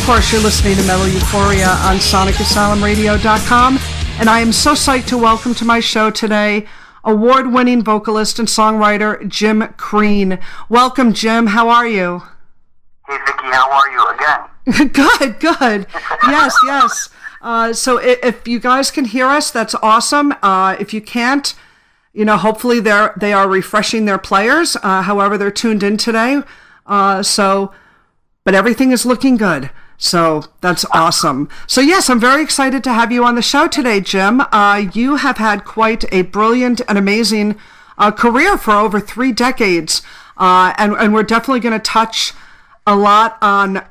course, you're listening to Metal Euphoria on SonicAsylumRadio.com, and I am so psyched to welcome to my show today award-winning vocalist and songwriter Jim Crean. Welcome, Jim. How are you? Hey, Vicki. How are you again? Good. Yes. So if you guys can hear us, that's awesome. If you can't, hopefully they are refreshing their players. However, they're tuned in today. But everything is looking good. So that's awesome. So yes, I'm very excited to have you on the show today, Jim. You have had quite a brilliant and amazing career for over 3 decades. And we're definitely going to touch a lot on,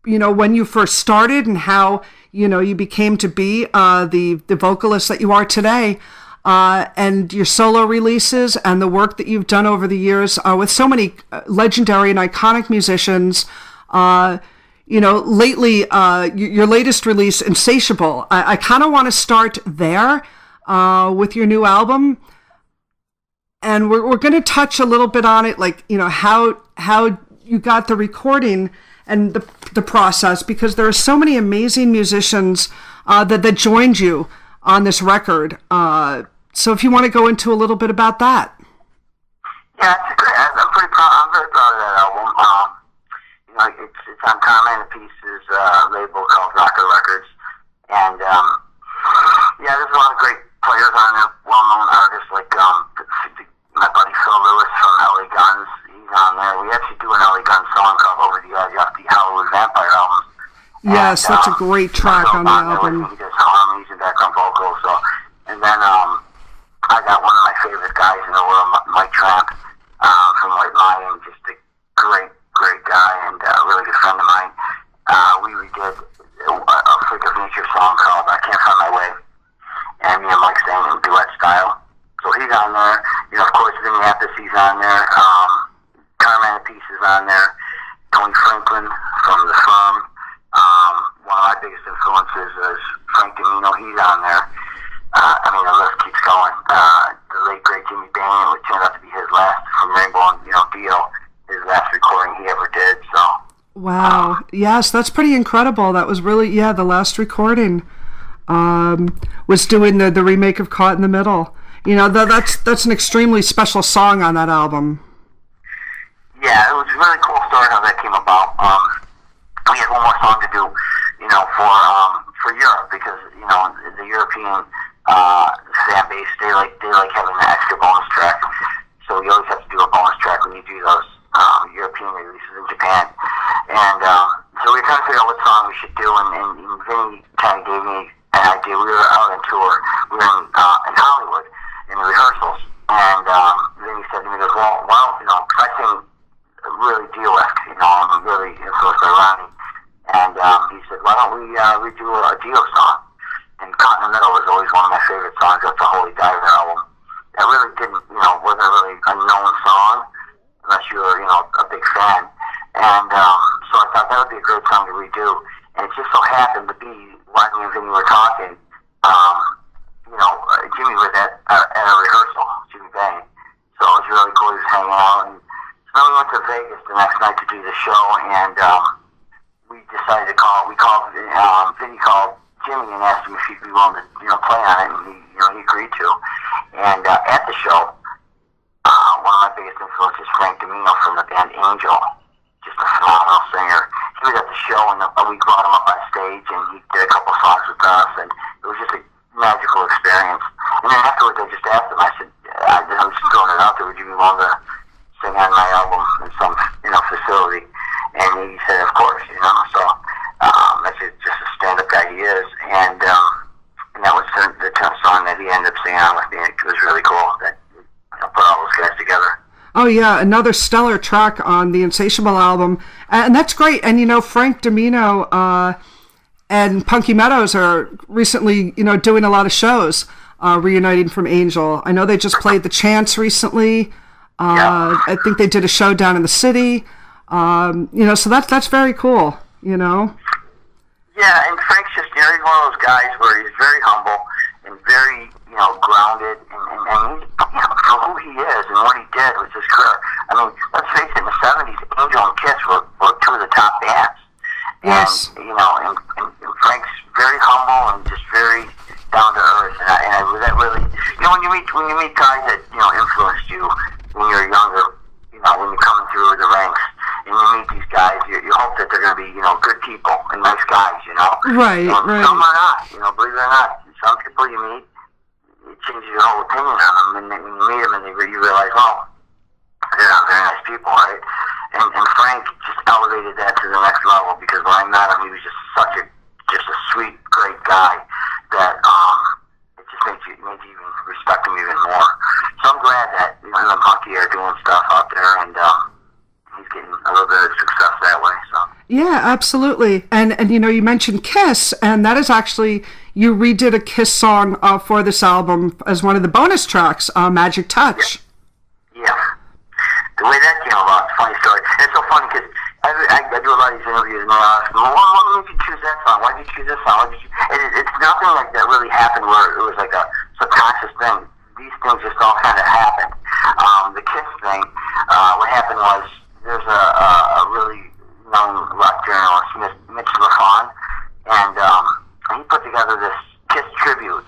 when you first started and how, you became to be the vocalist that you are today. And your solo releases and the work that you've done over the years with so many legendary and iconic musicians. Lately, your latest release, Insatiable, I kind of want to start there with your new album. And we're going to touch a little bit on it, like, how you got the recording and the process, because there are so many amazing musicians that joined you on this record. So if you want to go into a little bit about that. Yeah, it's great. I'm very proud of that album. It's on Carmine Pieces label called Rocker Records, and there's a lot of great players on there, well-known artists like my buddy Phil Lewis from LA Guns. He's on there. We actually do an LA Guns song called Over the Edge off the Hollywood Vampire album. Yes, and, that's a great track on the album. He does harmonies and background vocals. So, and then I got one of my favorite guys in the world, Mike Tramp, from White Lion, just a great guy and a really good friend of mine. We redid a Freak of Nature song called I Can't Find My Way, and me and Mike sang in duet style. So he's on there. Of course, Vinny Appice's on there. Carmine Peace is on there. Tony Franklin from The Firm. One of my biggest influences is Frank Domino. He's on there. The list keeps going. The late great Jimmy Bain, which turned out to be his last from Rainbow and Dio, his last recording he ever did. So. Wow. Yes, that's pretty incredible. That was really, the last recording was doing the remake of Caught in the Middle. That's an extremely special song on that album. Yeah, it was a really cool story how that came about. We had one more song to do, for Europe, because the European fan base they like having an extra bonus track. So you always have to do a bonus track when you do those European releases in Japan. And so we were trying to figure out what song we should do, and Vinny kind of gave me an idea. We were out on tour. We were in Hollywood in the rehearsals, and Vinny said to me, "Well, I sing really Dio-esque, I'm really influenced by Ronnie." And he said, "Why don't we do a Dio song?" And Caught in the Middle was always one of my favorite songs. That's a Holy Diver album. That really wasn't really a known song unless you were, a big fan. And so I thought that would be a great song to redo. And it just so happened to be when me and Vinny were talking, Jimmy was at a rehearsal, Jimmy Bain. So it was really cool. He was hanging out. And so we went to Vegas the next night to do the show, and we decided to Vinny called Jimmy and asked him if he'd be willing to, play on it, and he agreed to. And at the show, one of my biggest influences is Frank Domino from the band Angel, just a phenomenal singer. He was at the show, and we brought him up on stage, and he did a couple songs with us, and it was just a magical experience. And then afterwards, I just asked him, I said, I'm just throwing it out there, would you be willing to sing on my album in some, facility? And he said, of course, so that's just a stand-up guy he is. And that was the 10th song that he ended up singing on with me. It was really cool that put all those guys together. Oh, yeah, another stellar track on the Insatiable album. And that's great. And, Frank Domino and Punky Meadows are recently, doing a lot of shows, reuniting from Angel. I know they just played The Chance recently. I think they did a show down in the city. So that's very cool, Yeah, and Frank's just, he's one of those guys where he's very humble and very, grounded, and for who he is and what he did with his career. I mean, let's face it, in the 70s, Angel and Kiss were two of the top bands. Yes. meet guys that influenced you when you're younger, when you're coming through the ranks, and you meet these guys, you hope that they're going to be good people and nice guys, Right, and right. some are not, believe it or not. Some people you meet, it changes your whole opinion on them, and then when you meet them, and you realize, oh, they're not very nice people, right? And Frank just elevated that to the next level, because when I met him, he was just a sweet, great guy that it just made you even respect him even more. So I'm glad that him and Punky are doing stuff out there, and he's getting a little bit of success that way. So. Yeah, absolutely. And you mentioned Kiss, and that is actually, you redid a Kiss song for this album as one of the bonus tracks, Magic Touch. Yeah. The way that came about, it's a funny story. It's so funny because I do a lot of these interviews, and they ask me, well, why did you choose that song? Why did you choose this song? It's nothing like that really happened where it was like a subconscious thing. These things just all kind of happened. The Kiss thing, what happened was there's a really known rock journalist, Mitch LaFon, and he put together this Kiss tribute.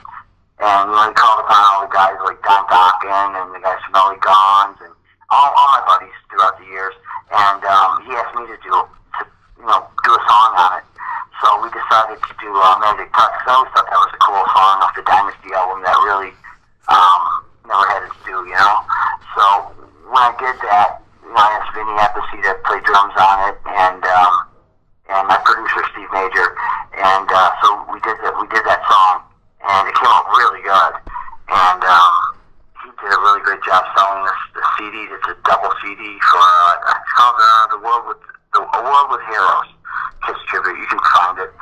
And he called upon all the guys like Don Dokken and the guys from LA Guns and all my buddies throughout the years, and he asked me to do a song on it. So we decided to do Magic Touch. So I always thought that was a cool song off the Dynasty album that really never had its due, So when I did that, I asked Vinny Appice to play drums on it, and my producer Steve Major, and so we did that song, and it came out really good, and he did a really great job selling the CD. It's a double CD for it's called A World with Heroes, Kiss tribute. You can find it.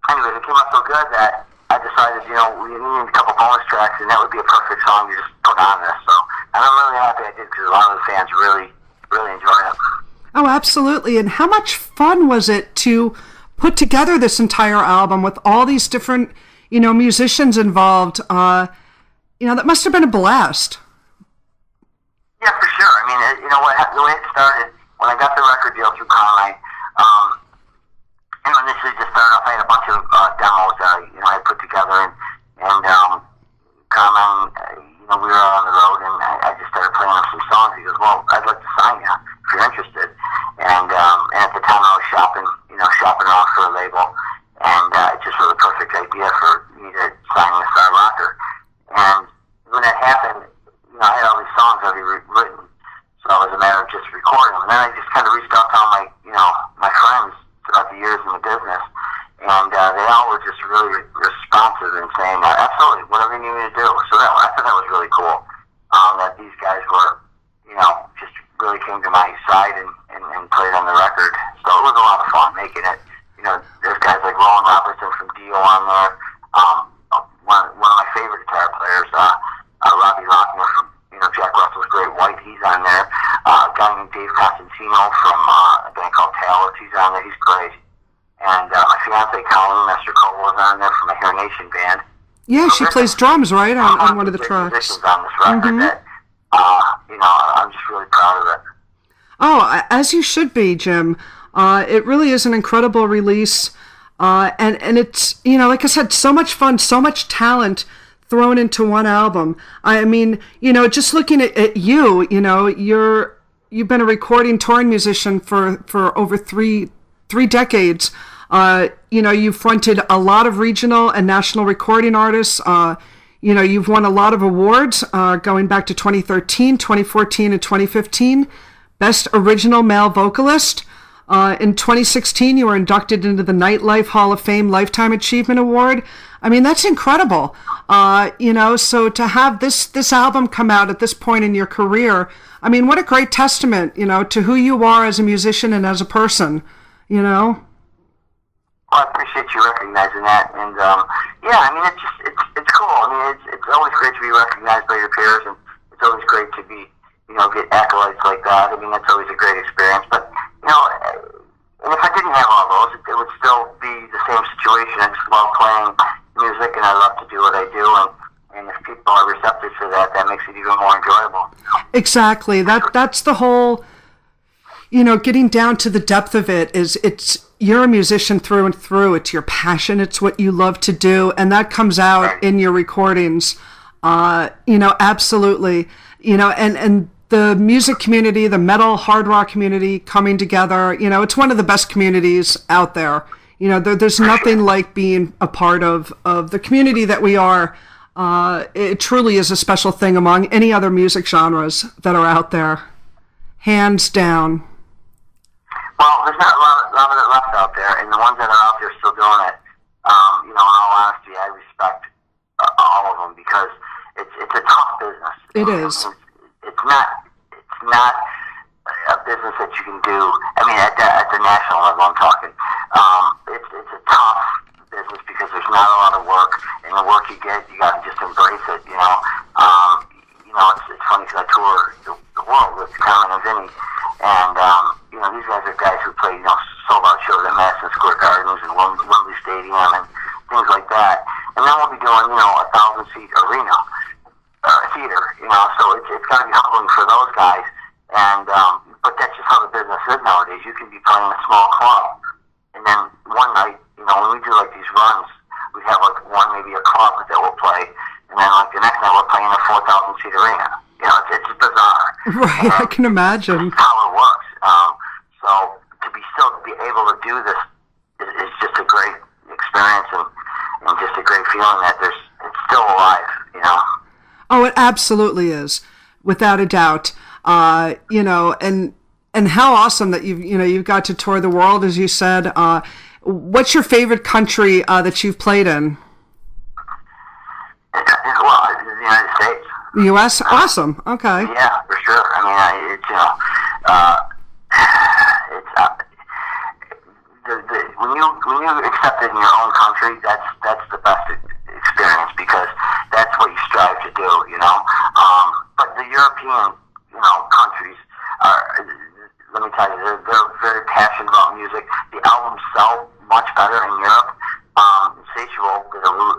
Anyways, it came out so good that I decided, we needed a couple bonus tracks, and that would be a perfect song to just put on this. So, and I'm really happy I did, because a lot of the fans really, really enjoyed it. Oh, absolutely. And how much fun was it to put together this entire album with all these different, musicians involved? That must have been a blast. Yeah, for sure. I mean, the way it started, when I got the record deal through Carmine, initially just started off, I had a bunch of demos that I put together, and Carmine, we were out on the road, and I just started playing him some songs. He goes, well, I'd like to sign you if you're interested. And at the time I was shopping around for a label, and it just was a perfect idea for me to sign this rocker. And when that happened, I had all these songs already written, so it was a matter of just recording them. And then I just kind of reached out to all my friends throughout the years in the business, and they all were just really responsive and saying, absolutely, whatever you need me to do. So I thought that was really cool, that these guys were, just really came to my side and played on the record. So it was a lot of fun making it. There's guys like Roland Robertson from Dio on there. One of my favorite guitar players, Robbie Lochner from Jack Russell's Great White, he's on there. A guy named Dave Costantino from a band called Talus, he's on there, he's great. And my fiance Colleen Messer-Cole was on there from a Hair Nation band. Yeah, she plays drums, right, on one of the tracks. Musicians on this record that, I'm just really proud of it. Oh, as you should be, Jim. It really is an incredible release. And it's, like I said, so much fun, so much talent thrown into one album. I mean, just looking at you, you've been a recording touring musician for over three decades. You've fronted a lot of regional and national recording artists. You've won a lot of awards going back to 2013, 2014, and 2015. Best Original Male Vocalist. In 2016, you were inducted into the Nightlife Hall of Fame Lifetime Achievement Award. I mean, that's incredible. So to have this album come out at this point in your career, I mean, what a great testament, to who you are as a musician and as a person, Well, I appreciate you recognizing that, and I mean, it's cool. I mean, it's always great to be recognized by your peers, and it's always great to be, get accolades like that. I mean, that's always a great experience. But and if I didn't have all those, it would still be the same situation. I just love playing music, and I love to do what I do, and if people are receptive to that, that makes it even more enjoyable. Exactly. That's the whole. Getting down to the depth of it you're a musician through and through. It's your passion. It's what you love to do. And that comes out in your recordings. Absolutely. And the music community, the metal hard rock community coming together, it's one of the best communities out there. There's nothing like being a part of the community that we are. It truly is a special thing among any other music genres that are out there. Hands down. Well, there's not a lot of it left out there, and the ones that are out there still doing it, in all honesty, I respect all of them because it's a tough business. It is. It's not a business that you can do. I mean, at the national level, I'm talking. It's a tough business because there's not a lot of work, and the work you get, you got to just embrace it. It's funny because I tour the world with Carmen and Vinny, and these guys are guys who play sold out shows at Madison Square Gardens and Wembley Stadium and things like that. And then we'll be doing 1,000-seat arena theater. So it's got to be humbling for those guys. And but that's just how the business is nowadays. You can be playing a small club, and then one night, when we do like these runs, we have like maybe a club that we'll play, and then like the next night we're playing a 4,000-seat arena. It's bizarre. Right, I can imagine. That's how it works. So to be able to do this is just a great experience and just a great feeling that it's still alive. Oh, it absolutely is, without a doubt. And how awesome that you've got to tour the world, as you said. What's your favorite country that you've played in? Well, the United States. The U.S. Awesome. Okay. Yeah, for sure. I mean, it's when you accept it in your own country, that's the best experience because that's what you strive to do. But the European countries are. Let me tell you, they're very passionate about music. The albums sell much better in Europe. Insatiable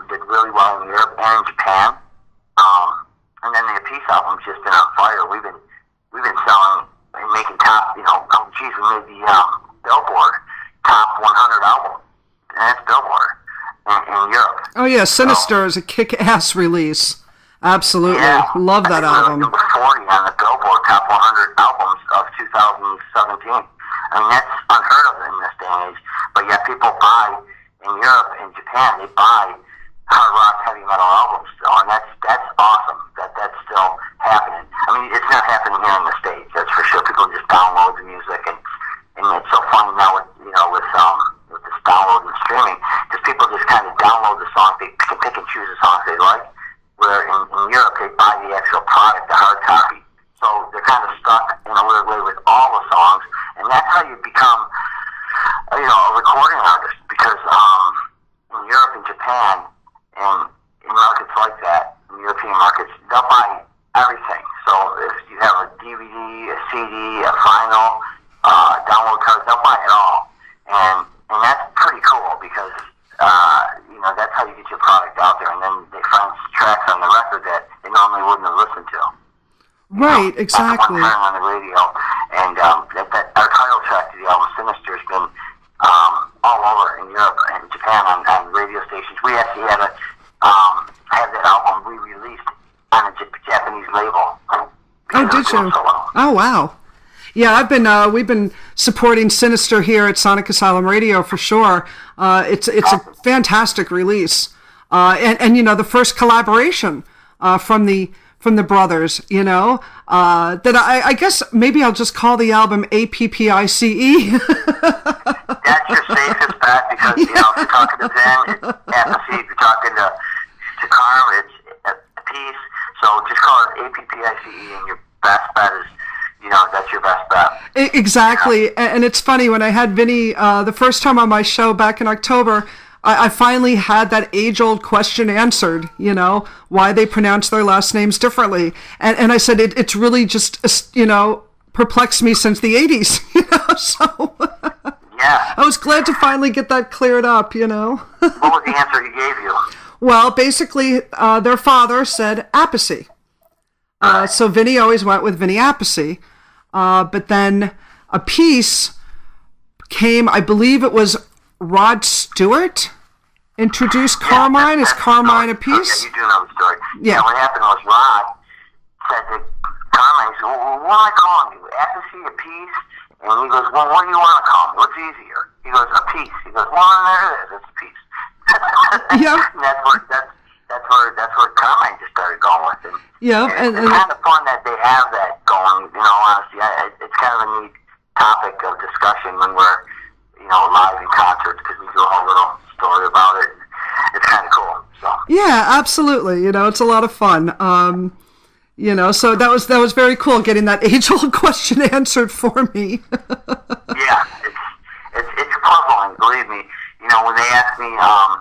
did really well in Europe and in Japan. And then the Peace album's just been on fire. We've been selling and making top. We made the Billboard top 100 album, and that's Billboard in Europe. Oh yeah, Sinister is a kick-ass release. Absolutely, love that album. Number 40 on the Billboard top 100 albums of 2017. I mean, that's unheard of in this day and age. But yet, people buy in Europe and Japan. They buy hard rock, heavy metal albums still, and that's awesome. That's still happening. I mean, it's not happening here in the States. That's for sure. People just download the music, and it's so funny now with this download and streaming, because people just kind of download the song. They can pick and choose the songs they like. Where in Europe they buy the actual product, the hard copy. So they're kind of stuck in a weird way with all the songs, and that's how you become, a recording artist. Because in Europe and Japan, and in markets like that, in European markets, they'll buy everything. So if you have a DVD, a CD, a vinyl, download card, they'll buy it all, and that's pretty cool because. That's how you get your product out there, and then they find tracks on the record that they normally wouldn't have listened to. Right, exactly. One time on the radio, and our title track to the album Sinister has been all over in Europe and Japan on radio stations. We actually have that album re-released on a Japanese label. Oh, did you? Oh, wow. Yeah, we've been supporting Sinister here at Sonic Asylum Radio for sure. It's a fantastic release, and the first collaboration from the brothers. That I guess maybe I'll just call the album APPICE. That's your safest bet because if you're talking to Zen, it's Apathy. If you're talking to Carm, it's Peace. So just call it APPICE, and your best bet is. That's your best bet. Exactly. And it's funny, when I had Vinny the first time on my show back in October, I finally had that age-old question answered, why they pronounce their last names differently. And I said, it's really just, perplexed me since the 80s, so... Yeah. I was glad to finally get that cleared up, What was the answer he gave you? Well, basically, their father said Apathy. So Vinny always went with Vinny Appice. But then a piece came, I believe it was Rod Stewart, introduce Carmine? Is Carmine a piece? Yeah, you do know the story. Yeah. What happened was Rod said to Carmine, he said, well, what am I calling you? Atmosphere, a piece? And he goes, well, what do you want to call me? What's easier? He goes, a piece. He goes, well, there it is. It's a piece. Yeah. And that's where Carmine just started going with it. Yeah. And it's kind of fun that they have that going. You know, honestly, it's kind of a neat topic of discussion when we're, live in concerts, because we do a whole little story about it. It's kind of cool. So. Yeah, absolutely. It's a lot of fun. So that was very cool getting that age-old question answered for me. Yeah, it's puzzling. Believe me. When they ask me, well,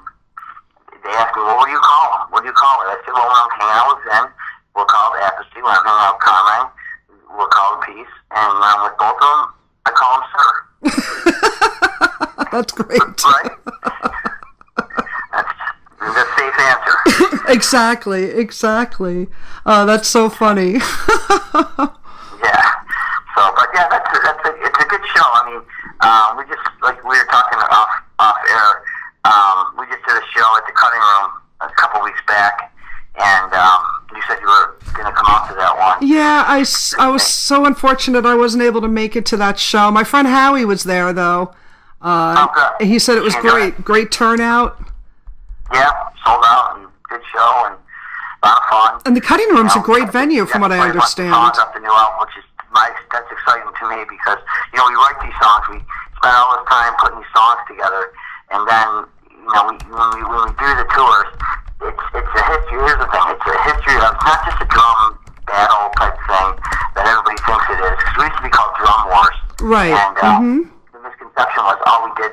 what do you call him? What do you call it? I said, well, when I'm hanging out with Zen, we'll call it Apathy. When I'm hanging out with Carmine, we'll call it Peace. And when I'm with both of them, I call him Sir. That's great. Right? That's the safe answer. Exactly. That's so funny. Yeah. So, but yeah, it's a good show. I mean, we just, like we were talking off air, we just did a show at the Cutting Room a couple weeks back, and you said you were going to come out to that one. Yeah, I was so unfortunate I wasn't able to make it to that show. My friend Howie was there, though. Good. He said it was great turnout. Yeah, sold out, and good show, and a lot of fun. And the Cutting Room's a great venue, from what I understand. Songs up the new album, which is nice. That's exciting to me because we write these songs. We spend all this time putting these songs together, and then when we do the tours, it's a history. Here's the thing: it's a history of not just a drum battle type thing that everybody thinks it is. Because we used to be called Drum Wars, right? And the misconception was all we did.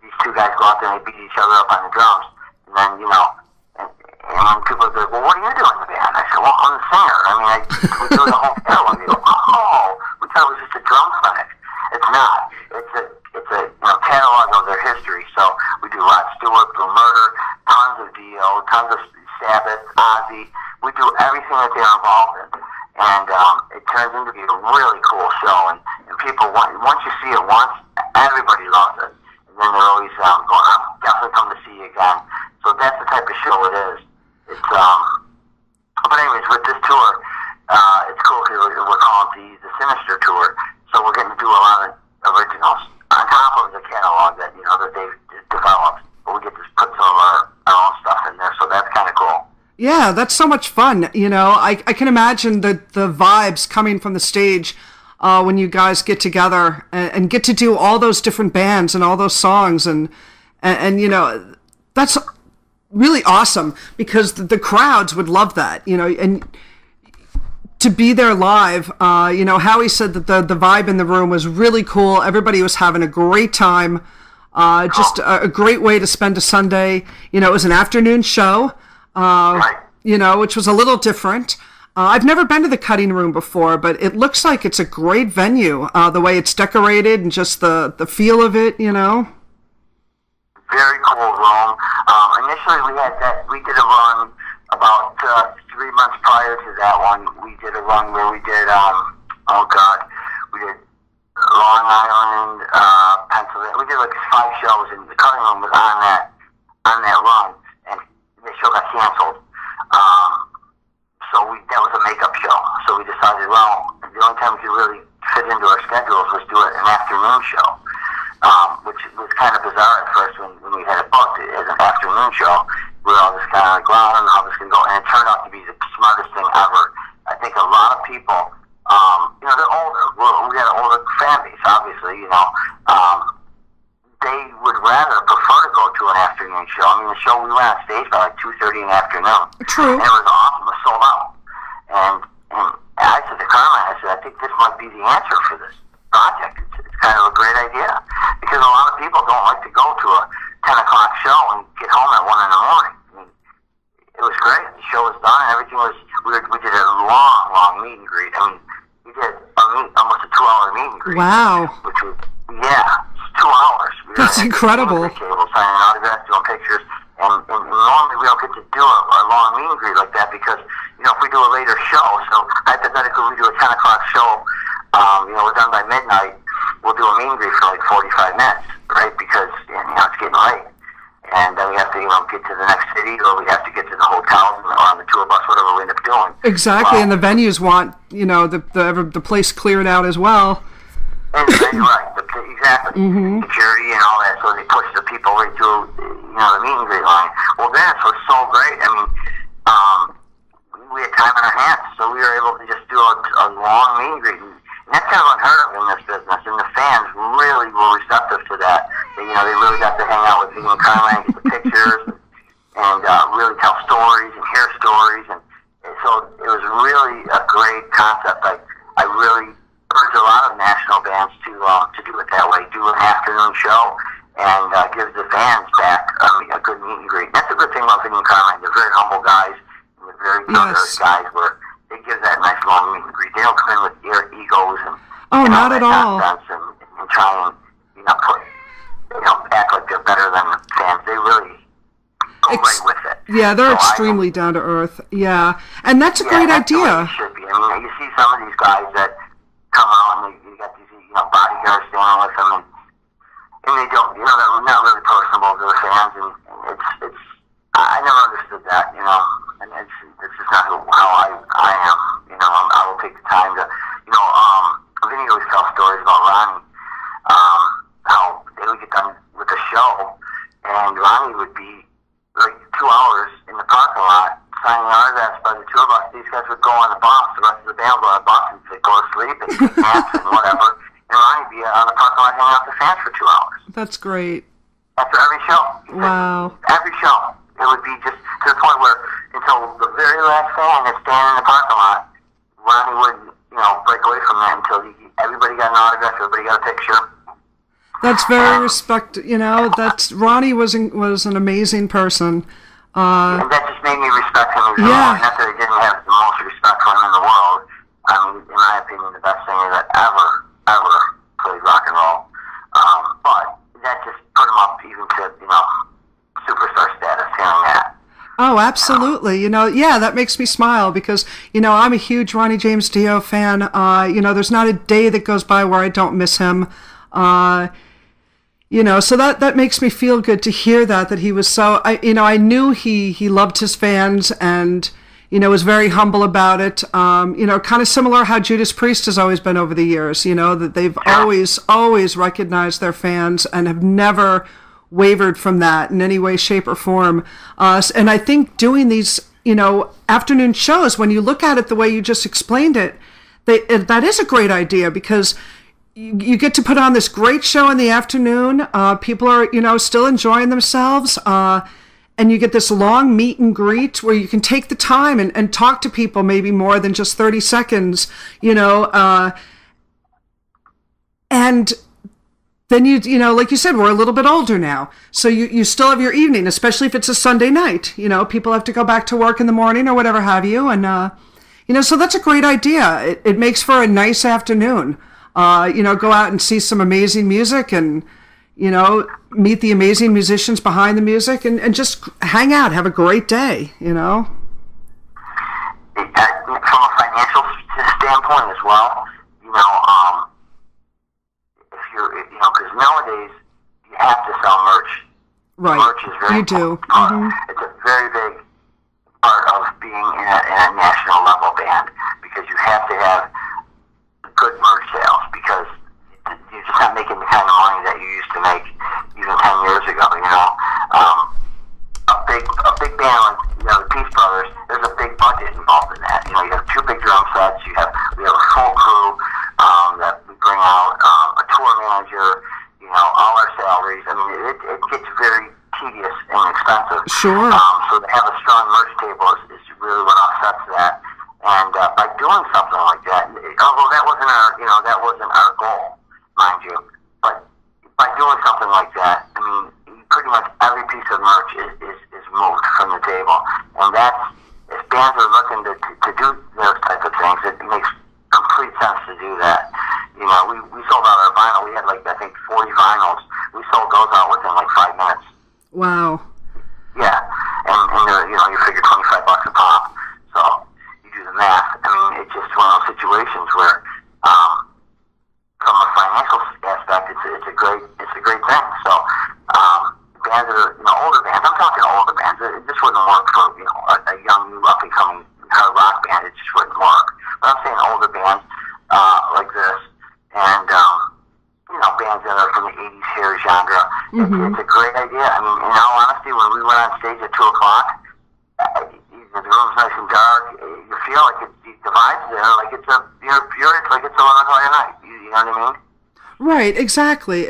These two guys go out there and they beat each other up on the drums, and then and when people go, well, what do you do in the band? I said, well, I'm the singer. I mean, we do the whole catalog. They go, oh, we thought it was just a drum clinic. It's not. It's a catalog of their history. So we do Rod Stewart, Blue Murder, tons of Dio, tons of Sabbath, Ozzy. We do everything that they're involved in. And it turns into be a really cool show. And people, once you see it once, everybody loves it. And then they're always going, I'm definitely coming to see you again. So that's the type of show it is. It's but anyways, with this tour, it's cool because we're calling it the Sinister Tour. So we're getting to do a lot of originals on top of the catalog that that they've developed. But we get to put some of our own stuff in there, so that's kind of cool. Yeah, that's so much fun. I can imagine the vibes coming from the stage when you guys get together and get to do all those different bands and all those songs and that's really awesome because the crowds would love that, and to be there live. Howie said that the vibe in the room was really cool. Everybody was having a great time. Just a great way to spend a Sunday. It was an afternoon show, which was a little different. I've never been to the Cutting Room before, but it looks like it's a great venue. The way it's decorated and just the feel of it, Very cool room. Initially, we did a run about 3 months prior to that one. We did a run where we did, we did Long Island, Pennsylvania. We did like 5 shows, and the Cutting Room was on that run, and the show got canceled. So that was a makeup show. So we decided, well, the only time we could really fit into our schedules was do an afternoon show. Which was kind of bizarre at first when we had it booked as an afternoon show. We were all just kind of like, well, I don't know how this can go. And it turned out to be the smartest thing ever. I think a lot of people, they're older. We got an older fan base, obviously, they would rather prefer to go to an afternoon show. I mean, the show we went on stage by like 2:30 in the afternoon. True. And it was awesome. It was sold out. And I said to Carmine, I think this might be the answer for this project. It's kind of a great idea because a lot of people don't like to go to a 10 o'clock show and get home at 1 in the morning. I mean, it was great. The show was done. Everything was. We did a long meet and greet. I mean, we did almost a 2-hour meet and greet. Wow. Which was 2 hours. That's incredible. Table, signing autographs, doing pictures, and normally we don't get to do a long meet and greet like that because if we do a later show, so hypothetically we do a 10 o'clock show. We're done by midnight. We'll do a meet and greet for like 45 minutes, right? Because it's getting late, and then we have to city, or we have to get to the hotels or on the tour bus, whatever we end up doing. Exactly, and the venues want, the place cleared out as well. And right, exactly. Security and all that, so they push the people right through, the meet and greet line. Well, this was so great. I mean, we had time on our hands, so we were able to just do a long meet and greet. And that's kind of unheard of in this business, and the fans really were receptive to that. They really got to hang out with Jim Crean, get the pictures, and really tell stories and hear stories. And so it was really a great concept. I really urge a lot of national bands to do it that way, do an afternoon show, and give the fans back a good meet and greet. That's a good thing about Jim Crean. They're very humble guys, and they're very down-to-earth guys where they give that nice long meet and greet. They don't come in with their egos and not at all. And try and act like they're better than the fans. They really go right with it. Yeah, they're extremely down to earth. Yeah, and that's a great idea. It should be. I mean, you see some of these guys that come out and you got these bodyguards standing with them, and they don't. They're not really personable to the fans, and it's. I never understood that. And it's just not how I am. I will take the time to. Vinny always tells stories about Ronnie. How they would get done with the show, and Ronnie would be like 2 hours in the parking lot signing autographs by the tour bus. These guys would go on the bus, the rest of the band would go on the bus and they'd go to sleep and take naps and whatever. And Ronnie would be on the parking lot hanging out with the fans for 2 hours. That's great. After every show. Wow. Every show. It would be just to the point where until the very last fan is standing in the parking lot, Ronnie wouldn't, break away from that until everybody got an autograph, everybody got a picture. That's very Ronnie was an amazing person. And that just made me respect him as well. Not that I didn't have the most respect for him in the world. I mean, in my opinion, the best singer that ever played rock and roll. But that just put him up even to, superstar status, hearing that. Oh, absolutely. That makes me smile because, I'm a huge Ronnie James Dio fan. There's not a day that goes by where I don't miss him. So that makes me feel good to hear that he was so, I knew he loved his fans and, was very humble about it. Kind of similar how Judas Priest has always been over the years, that they've always recognized their fans and have never wavered from that in any way, shape, or form. And I think doing these, afternoon shows, when you look at it the way you just explained it, that is a great idea because you get to put on this great show in the afternoon. People are, still enjoying themselves. And you get this long meet and greet where you can take the time and talk to people maybe more than just 30 seconds, and then like you said, we're a little bit older now. So you still have your evening, especially if it's a Sunday night. People have to go back to work in the morning or whatever have you. And, so that's a great idea. It makes for a nice afternoon. Go out and see some amazing music and, meet the amazing musicians behind the music and just hang out, have a great day, From a financial standpoint as well, because nowadays you have to sell merch. Right. Merch is very important. It's a very big part of being in a national level band because you have to have good merch sales because you're just not making the kind of money that you used to make even 10 years ago. A big band like the Peace Brothers, there's a big budget involved in that. You have 2 big drum sets. We have a full crew that we bring out, a tour manager. All our salaries. I mean, it gets very tedious and expensive. Sure. So to have a strong merch table is really what offsets that. And by doing something like that, although that wasn't our goal, mind you, but by doing something like that, I mean, pretty much every piece of merch is moved from the table, and that's if bands are looking to do those type of things, it makes complete sense to do that. We sold out our vinyl. We had I think 40 vinyls. We sold those out within 5 minutes. Wow. Yeah, and you figure $25 a pop. So you do the math. I mean, it's just one of those situations where, from a financial aspect, it's a great thing. So bands that are older bands. I'm talking older bands. This wasn't It's a great idea. I mean, in all honesty, when we went on stage at 2 o'clock, the room's nice and dark. You feel like the vibes there, like it's it's like it's 11 o'clock at night. You know what I mean? Right, exactly.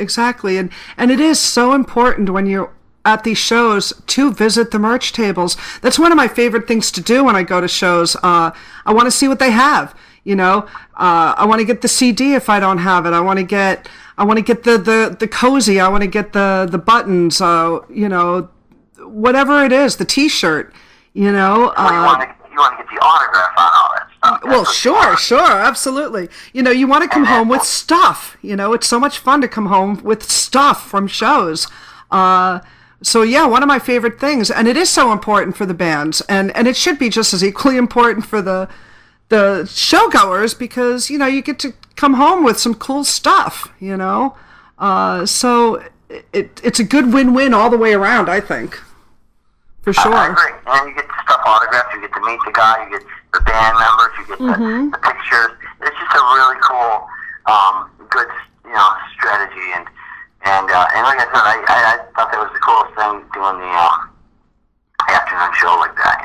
And it is so important when you're at these shows to visit the merch tables. That's one of my favorite things to do when I go to shows. I want to see what they have. I want to get the CD if I don't have it. I want to get the cozy. I want to get the buttons. Whatever it is, the T-shirt. You want to get the autograph on all that stuff. Well, sure, absolutely. You want to come home with stuff. It's so much fun to come home with stuff from shows. So yeah, one of my favorite things, and it is so important for the bands, and it should be just as equally important for the showgoers, because you get to come home with some cool stuff. So it's a good win-win all the way around, I think. For sure. I agree. And you get the stuff autographed, you get to meet the guy, you get the band members, you get the pictures. It's just a really cool, good, strategy. And like I said, I thought that was the coolest thing, doing the afternoon show like that,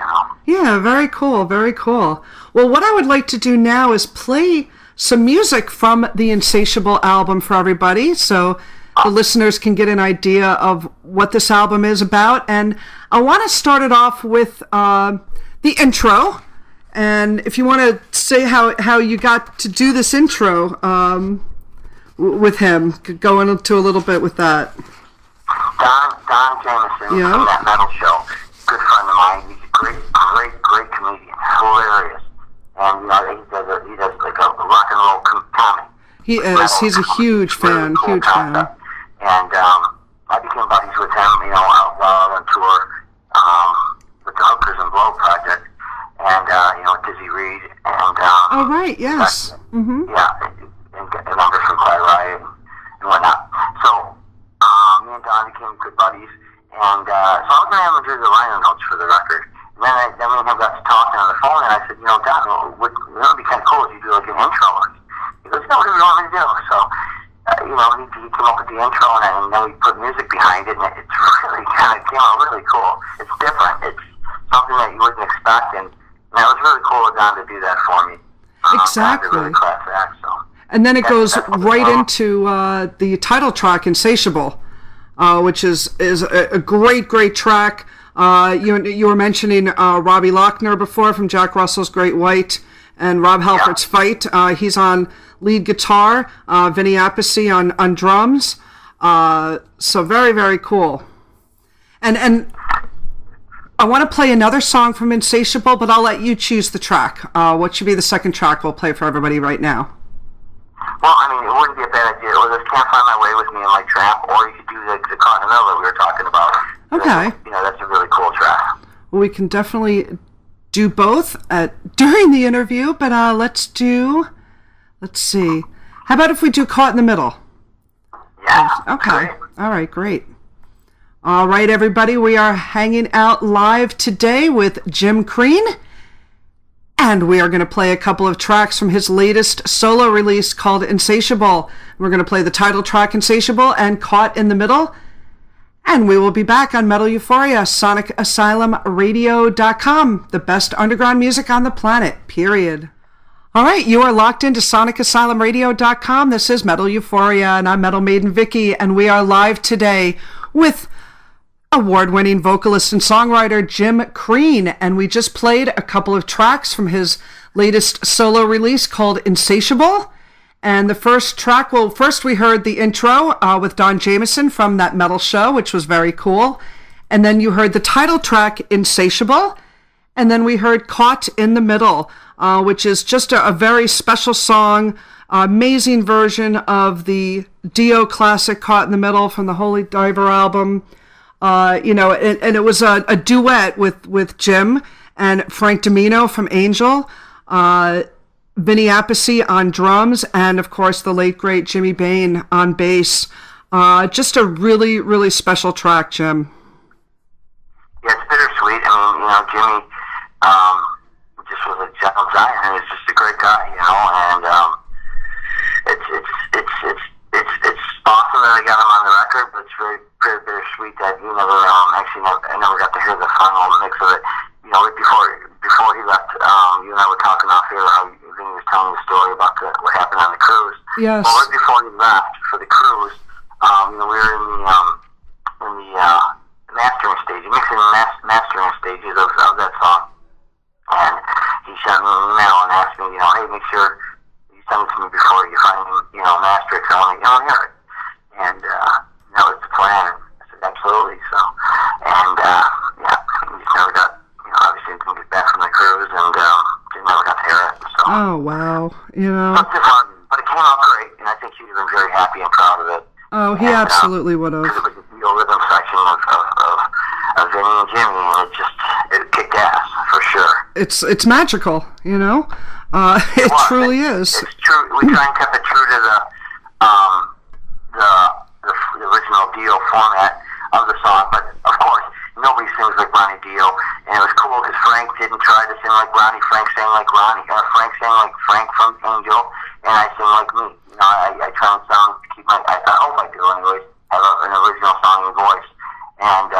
Yeah, very cool, very cool. Well, what I would like to do now is play some music from the Insatiable album for everybody, so the listeners can get an idea of what this album is about. And I want to start it off with the intro. And if you want to say how you got to do this intro with him, go into a little bit with that. Don Jameson from that metal show, good friend of mine. He's a great comedian, hilarious. And he does like a rock and roll comedy. He is. He's a huge fan. Huge fan. And I became buddies with him, while on tour with the Hookers and Blow project, and Dizzy Reed, and oh right, yes, yeah, and numbers from Quiet Riot and whatnot. So me and Don became good buddies, and so I was going to have him do the liner notes for the record. And then me and him got to talking on the phone, and I said, Don, it would be kind of cool if you do like an intro. He goes, what do you want me to do? So. He came up with the intro, and then we put music behind it, and it's really kind of came out really cool. It's different. It's something that you wouldn't expect, and it was really cool of Don to do that for me. Exactly. Really class act, so. And then it goes right into the title track, Insatiable, which is a great track. You were mentioning Robbie Lochner before from Jack Russell's Great White, and Rob Halfort's Fight. He's on lead guitar, Vinny Appice on drums. So very, very cool. And I want to play another song from Insatiable, but I'll let you choose the track. What should be the second track we'll play for everybody right now? Well, it wouldn't be a bad idea. Well, this Can't Find My Way with Me and My Tramp, or you could do the Caught in the Middle that we were talking about. Okay. That's a really cool track. Well, we can definitely do both during the interview, but let's see. How about if we do Caught in the Middle? Yeah. Okay. Great. All right, great. All right, everybody, we are hanging out live today with Jim Crean, and we are going to play a couple of tracks from his latest solo release called Insatiable. We're going to play the title track, Insatiable, and Caught in the Middle. And we will be back on Metal Euphoria, SonicAsylumRadio.com, the best underground music on the planet, period. All right, you are locked into SonicAsylumRadio.com. This is Metal Euphoria, and I'm Metal Maiden Vicki, and we are live today with award-winning vocalist and songwriter Jim Crean, and we just played a couple of tracks from his latest solo release called Insatiable. And the first track, first we heard the intro with Don Jameson from that metal show, which was very cool. And then you heard the title track, Insatiable. And then we heard Caught in the Middle, which is just a very special song, amazing version of the Dio classic Caught in the Middle from the Holy Diver album. And it was a duet with Jim and Frank Domino from Angel. Vinny Appice on drums, and of course the late great Jimmy Bain on bass. Just a really, really special track, Jim. Yeah, it's bittersweet. Jimmy just was a gentle giant, and he's just a great guy, and it's awesome that I got him on the record, but it's very, very, I never got to hear the final mix of it. You know, right before he left, you and I were talking off here how Vinny was telling the story about what happened on the cruise. Yes. Well, right before he left for the cruise, you know, we were in the mastering stage, mixing mastering stages of that song, and he sent me an email and asked me, you know, hey, make sure you send it to me before you finally, you know, master it. So I want to hear it, and that was the plan. I said absolutely. So, and yeah, we just never got, you know, obviously didn't get back from the cruise, and just never got to hear it. So. Oh wow, you know. So it's disheartening, but it came out great, and I think he would have been very happy and proud of it. Oh, he absolutely would have. Because it was the real rhythm section of Vinny and Jimmy, and it kicked ass for sure. It's magical, you know. It truly is. It's true. We try and keep it true to the original Dio format of the song, but of course nobody sings like Ronnie Dio, and it was cool because Frank didn't try to sing like Ronnie. Frank sang like Ronnie. Frank sang like Frank from Angel, and I sing like me. You know, I try and keep my. I hope I do, anyways. Have an original song and voice, and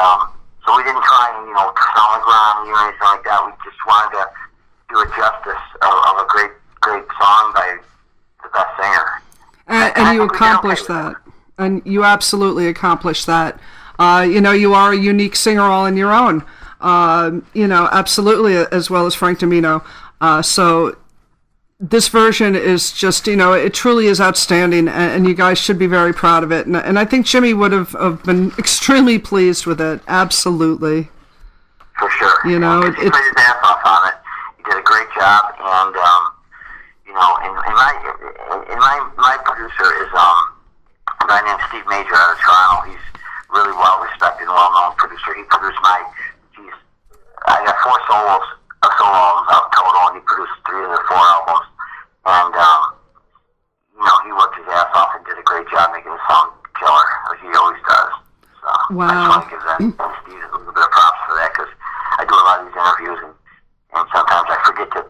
so we didn't try and, you know, sound like Ronnie or anything like that. We just wanted to do a justice of a great song by the best singer. And you accomplished that. And you absolutely accomplished that. You know, you are a unique singer all on your own. You know, absolutely, as well as Frank Domino. So this version is just, you know, it truly is outstanding, and you guys should be very proud of it. And I think Jimmy would have been extremely pleased with it. Absolutely. For sure. You know, he played his ass off on it. He did a great job, and you know, and my producer is a guy named Steve Major out of Toronto. He's really well respected and well known producer. He produced I got 4 solo albums out total, and he produced 3 of the 4 albums. And you know, he worked his ass off and did a great job making the song killer, as he always does. So wow. I just want to give Steve a little bit of props for that, because I do a lot of these interviews, and sometimes I forget to,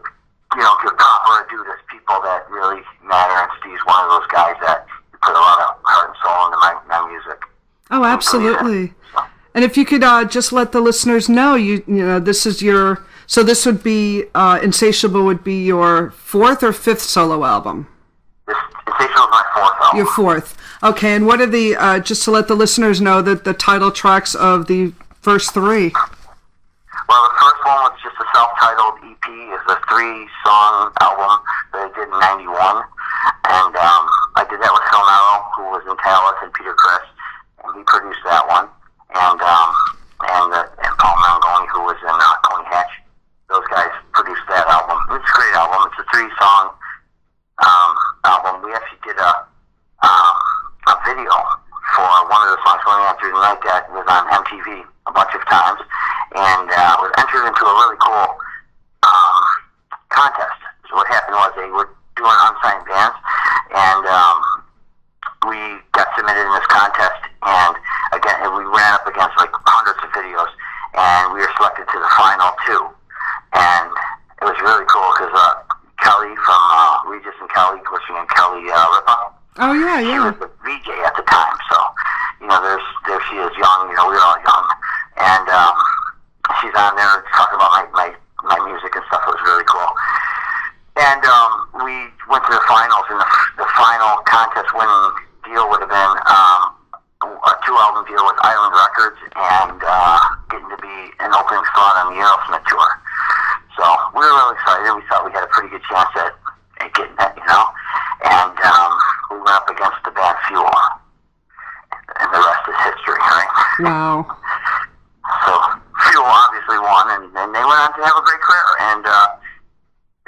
you know, give proper due to people that really matter, and Steve's one of those guys that put a lot of heart and soul into my music. Oh, absolutely. And if you could just let the listeners know, you know, this is your, so this would be, Insatiable would be your 4th or 5th solo album? Insatiable is my 4th album. Your 4th. Okay, and what are the, just to let the listeners know, that the title tracks of the first 3? Well, the first one was just a self-titled EP. It's a 3-song album that I did in '91, and I did that with Phil Mello, who was in Tallis, and Peter Criss, and he produced that one, and Paul Mangoni, who was in Coney Hatch. Those guys produced that album. It's a great album. It's a 3-song album. We actually did a video for one of the songs, Running Out Through the Night, that was on MTV a bunch of times, and was entered into a really cool contest. So what happened was they were doing unsigned bands, and we got submitted in this contest, and again, we ran up against like hundreds of videos, and we were selected to the final 2, and it was really cool because Kelly from Regis and Kelly, which is Kelly Ripa. Oh yeah, yeah. She was the VJ at the time, so you know, there she is, young. You know, we were all young, and she's on there talking about my music and stuff. It was really cool. And we went to the finals, and the final contest winning deal would have been a 2-album deal with Island Records, and getting to be an opening slot on the Aerosmith tour. So we were really excited. We thought we had a pretty good chance at getting that, you know. And we went up against the band Fuel, and the rest is history, right? Wow. So Fuel obviously won, and they went on to have a great career, and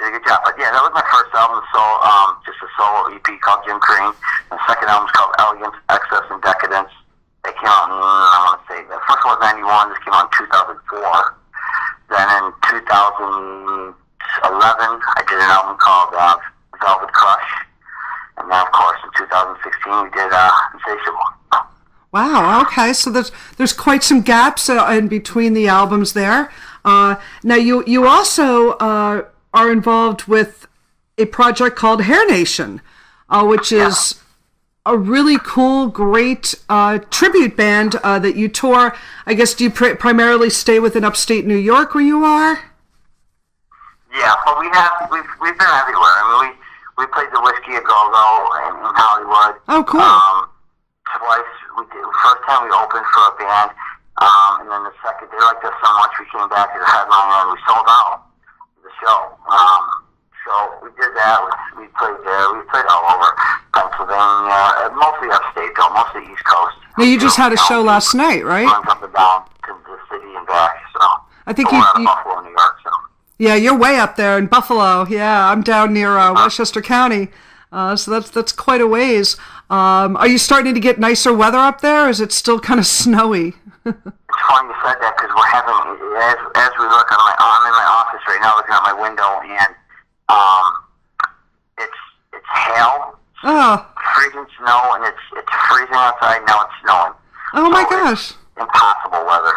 did a good job. But yeah, that was my first album, just a solo EP called Jim Crean. The second album is called Elegance, Excess, and Decadence. They came out in, I want to say, the first one was 91, this came out in 2004. Then in 2011, I did an album called Velvet Crush. And then, of course, in 2016, we did Insatiable. Wow, okay, so there's quite some gaps in between the albums there. Now, you also are involved with a project called Hair Nation, which is a really cool, great tribute band that you tour. I guess, do you primarily stay within upstate New York where you are? Yeah, but we've been everywhere. I mean, we played the Whiskey a Go-Go in Hollywood. Oh, cool. Twice. First time we opened for a band, and then the second, they liked us so much we came back as a headliner and we sold out the show. So we did that. We played there. We played all over Pennsylvania, mostly upstate though, mostly East Coast. Now you just had a show last night, right? Runs up and down to the city and back. So I think we're out of Buffalo, New York. So. Yeah, you're way up there in Buffalo. Yeah, I'm down near Westchester County. So that's quite a ways. Are you starting to get nicer weather up there, or is it still kind of snowy? It's funny you said that because we're having, as we look, I'm in my office right now looking out my window, and it's hail, freezing snow, and it's freezing outside. Now it's snowing. Oh my gosh! Impossible weather.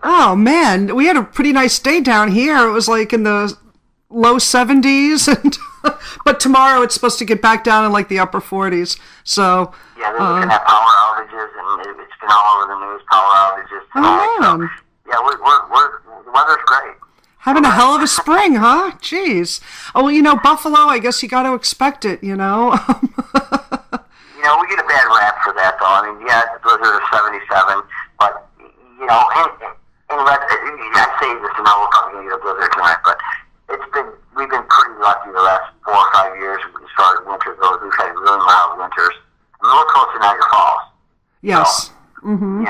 Oh man, we had a pretty nice day down here. It was like in the low 70s, and but tomorrow it's supposed to get back down in like the upper 40s. So yeah, they're looking at power outages, and it's been all over the news. Power outages tonight. Oh man. So, yeah, we're the weather's great. Having a hell of a spring, huh? Jeez. Oh, well, Buffalo, I guess you got to expect it, we get a bad rap for that, though. I mean, yeah, the blizzard is 77, but, I say this, and now we're probably going to get a blizzard tonight, but we've been pretty lucky the last 4 or 5 years as far as winter goes. We've had really mild winters. I mean, we're close to Niagara Falls. Yes. So, we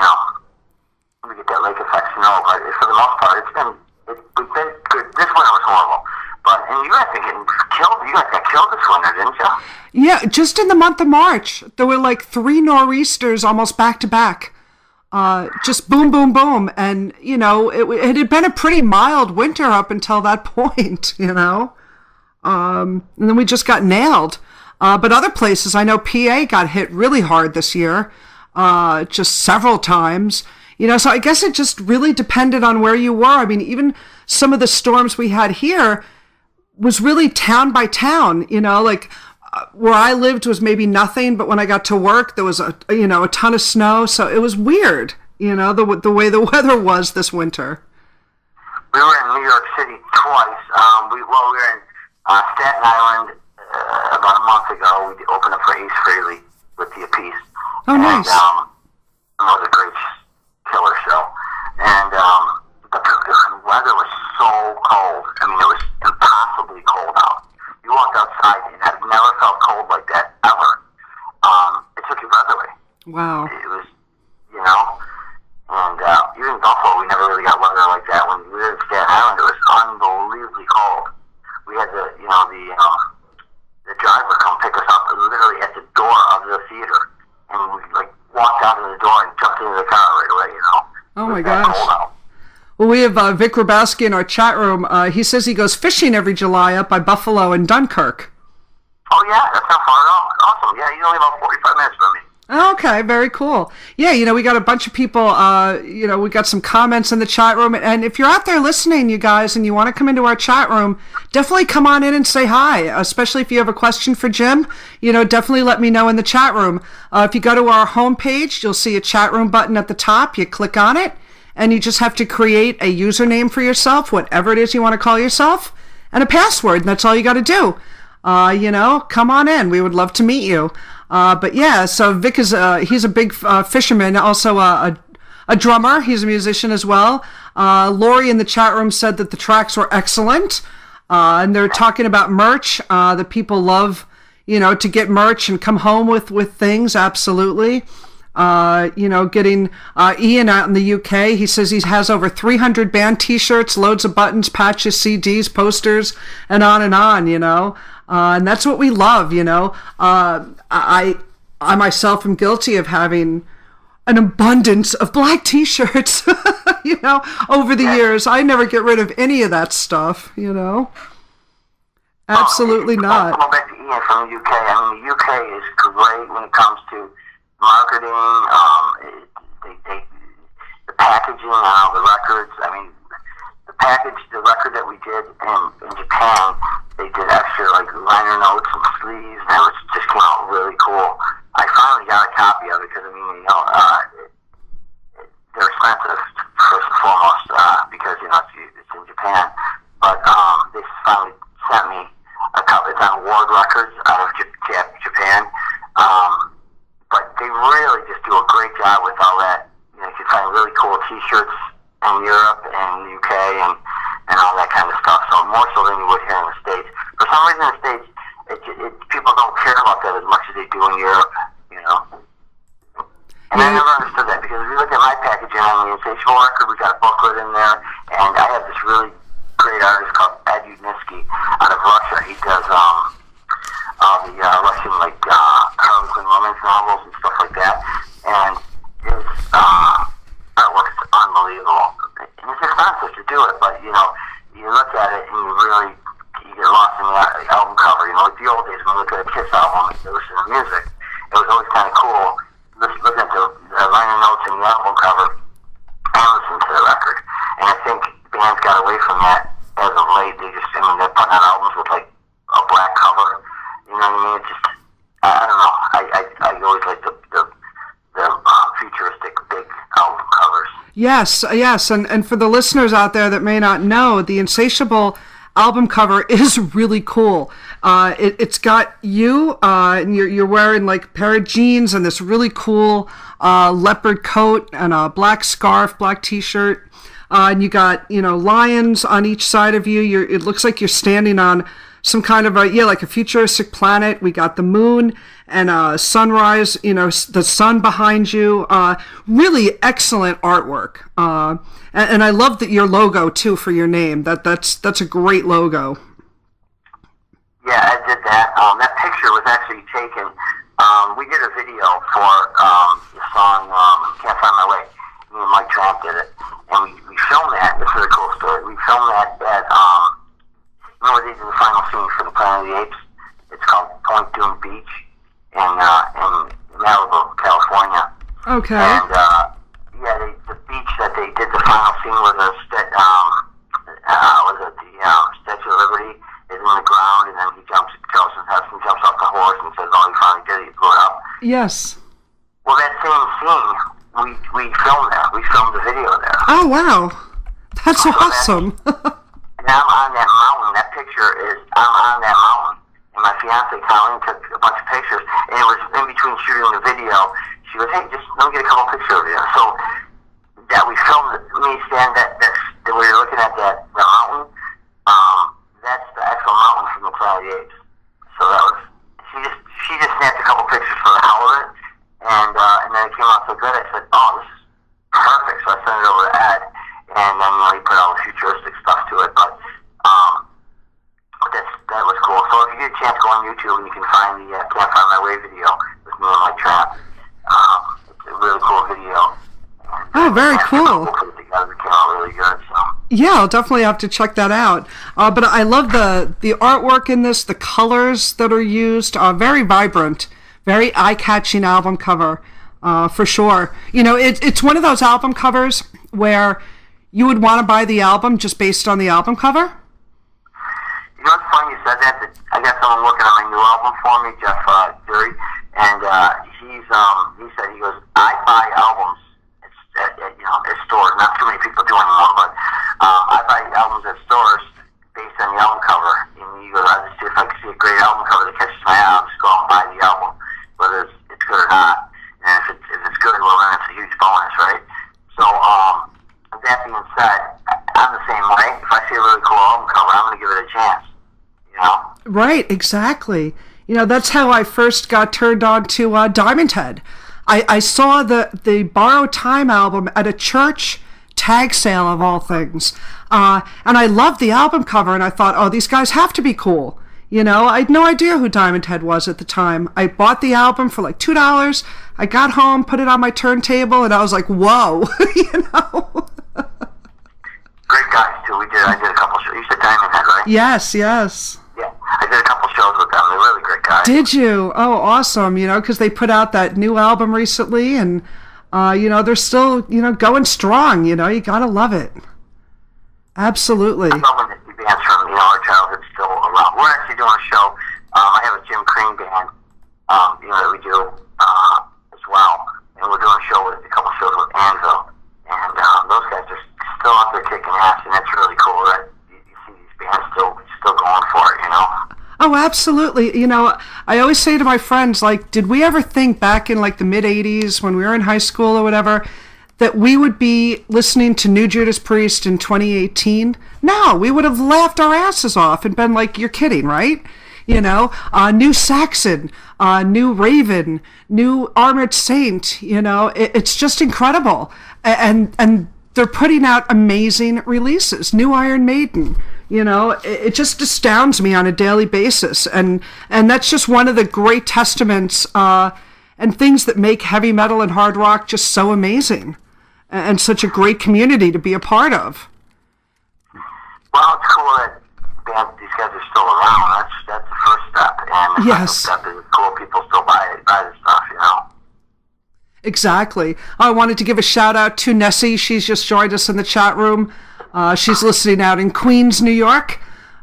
get that lake effect snow, but for the most part, we've been good. This winter was horrible. And you guys been getting killed. You guys got killed this winter, didn't you? Yeah, just in the month of March, there were like 3 nor'easters almost back to back. Just boom, boom, boom. And, it had been a pretty mild winter up until that point, and then we just got nailed. But other places, I know PA got hit really hard this year, just several times. So I guess it just really depended on where you were. I mean, even some of the storms we had here was really town by town, like where I lived was maybe nothing, but when I got to work, there was a ton of snow. So it was weird, the way the weather was this winter. We were in New York City twice. We were in Staten Island about a month ago. We opened up for Ace Frehley with the Apiece. Oh, nice. And, it was a great killer show. And the weather was so cold. I mean, it was impossibly cold out. You walked outside and I've never felt cold like that ever. It took your breath away. Wow. It was, and even in Buffalo, we never really got weather like that. When we were in Staten Island, it was unbelievably cold. We had the driver come pick us up literally at the door of the theater, and we walked out of the door and jumped into the car right away. Oh my gosh. Well, we have Vic Rabowski in our chat room. He says he goes fishing every July up by Buffalo and Dunkirk. Oh, yeah, that's not far at all. Awesome. Yeah, he's only about 45 minutes from me. Okay, very cool. Yeah, we got a bunch of people, we got some comments in the chat room. And if you're out there listening, you guys, and you want to come into our chat room, definitely come on in and say hi, especially if you have a question for Jim. Definitely let me know in the chat room. If you go to our homepage, you'll see a chat room button at the top. You click on it, and you just have to create a username for yourself, whatever it is you want to call yourself, and a password, and that's all you got to do. Come on in. We would love to meet you. But yeah, so Vic he's a big fisherman, also a drummer. He's a musician as well. Lori in the chat room said that the tracks were excellent. And they're talking about merch. That people love, to get merch and come home with things. Absolutely. Getting Ian out in the UK. He says he has over 300 band t-shirts, loads of buttons, patches, CDs, posters, and on, and that's what we love, I myself am guilty of having an abundance of black t-shirts, over the years. I never get rid of any of that stuff, Absolutely not. Going back to Ian from the UK, I mean, the UK is great when it comes to marketing, the packaging on the records. I mean, the record that we did in Japan, they did extra liner notes and sleeves, and it just came out really cool. I found Ward Records out of Japan. But they really just do a great job with all that. You know, you can find really cool T-shirts in Europe and the UK and all that kind of stuff. So more so than you would here in the States. For some reason in the States, people don't care about that as much as they do in Europe, you know. And I never understood that, because if you look at my packaging on the Insatiable record, we got a booklet in there, and I have this really great artist called Ed Udniski out of Russia. He does all the Russian, like, Harlequin romance novels and stuff like that, and his artwork's unbelievable. And it's expensive to do it, but, you know, you look at it and you get lost in the album cover. You know, like the old days when we look at a Kiss album and you listen to music, it was always kind of cool looking at the liner notes in the album cover and listen to the record. And I think bands got away from that as of late. They're putting out albums with like a black cover. You know what I mean? It's just, I don't know. I always like the futuristic big album covers. Yes, and for the listeners out there that may not know, the Insatiable album cover is really cool. It's got you, and you're wearing like a pair of jeans and this really cool leopard coat and a black scarf, black T-shirt, and you got, you know, lions on each side of you. It looks like you're standing on some kind of like a futuristic planet. We got the moon and sunrise, you know, the sun behind you. Really excellent artwork. And I love that your logo too for your name. That's a great logo. Yeah, I did that. That picture was actually taken. We did a video for the song "Can't Find My Way." Me and Mike Tramp did it, and we filmed that. This is a cool story. We filmed that at you know where they did the final scene for the Planet of the Apes? It's called Point Dume Beach in Malibu, California. Okay. And the beach that they did the final scene with the Statue of Liberty is in the ground, and then Joseph Hudson jumps off the horse and says, "Oh, he finally did it, he blew it up." Yes. Well, that same scene, we filmed there. We filmed the video there. Oh, wow. That's awesome. And I'm on that mountain. That picture is, I'm on that mountain. And my fiance, Colleen, took a bunch of pictures. And it was in between shooting the video. She goes, "Hey, just let me get a couple pictures of you." So that we filmed me stand that we were looking at the mountain. That's the actual mountain from the Planet of the Apes. So that was, she just snapped a couple pictures for the hell of it. And then it came out so good, I said, "Oh, this is perfect." So I sent it over to Ed. And then he put all the futuristic stuff to it, but that was cool. So if you get a chance, go on YouTube and you can find the "Can't Find My Way" video with me and Mike Tramp. It's a really cool video. Oh, very cool. Put it together. It came out really good. So. Yeah, I'll definitely have to check that out. But I love the artwork in this, the colors that are used, very vibrant, very eye-catching album cover, for sure. You know, it's one of those album covers where you would want to buy the album just based on the album cover? You know, it's funny you said that. I got someone working on my new album for me, Jeff Dury, and he said, he goes, "I buy albums at stores. Not too many people do anymore, but I buy albums at stores based on the album cover." And he goes, "I just see if I can see a great album cover that catches my eye, I'll just go out and buy the album, whether it's good or not. And if it's good, well, then it's a huge bonus, right?" So, that being said, I'm the same way. If I see a really cool album cover, I'm going to give it a chance, you know? Right, exactly. You know, that's how I first got turned on to Diamond Head. I saw the Borrowed Time album at a church tag sale of all things. And I loved the album cover, and I thought, oh, these guys have to be cool. You know, I had no idea who Diamond Head was at the time. I bought the album for like $2. I got home, put it on my turntable, and I was like, whoa, you know? Great guys, too. I did a couple shows. You said Diamond Head, right? Yes. Yeah, I did a couple shows with them. They're really great guys. Did you? Oh, awesome. You know, because they put out that new album recently, and, you know, they're still, you know, going strong. You know, you got to love it. Absolutely. I love when the bands from, you know, our childhood still around. We're actually doing a show. I have a Jim Crean band, you know, that we do as well. And we're doing a show with a couple shows with Anvil. And those guys are still out there kicking ass, and that's really cool, right? You see these bands still going for it, you know? Oh, absolutely. I always say to my friends, like, did we ever think back in like the mid 80s when we were in high school or whatever, that we would be listening to New Judas Priest in 2018? No, we would have laughed our asses off and been like, you're kidding, right? New Saxon, new Raven, new Armored Saint, it's just incredible. And they're putting out amazing releases, new Iron Maiden. It just astounds me on a daily basis. And that's just one of the great testaments and things that make heavy metal and hard rock just so amazing and such a great community to be a part of. Well, it's cool that these guys are still around. That's the first step. And the yes. second step is cool people still buy the stuff, Exactly. I wanted to give a shout out to Nessie. She's just joined us in the chat room. She's listening out in Queens, New York,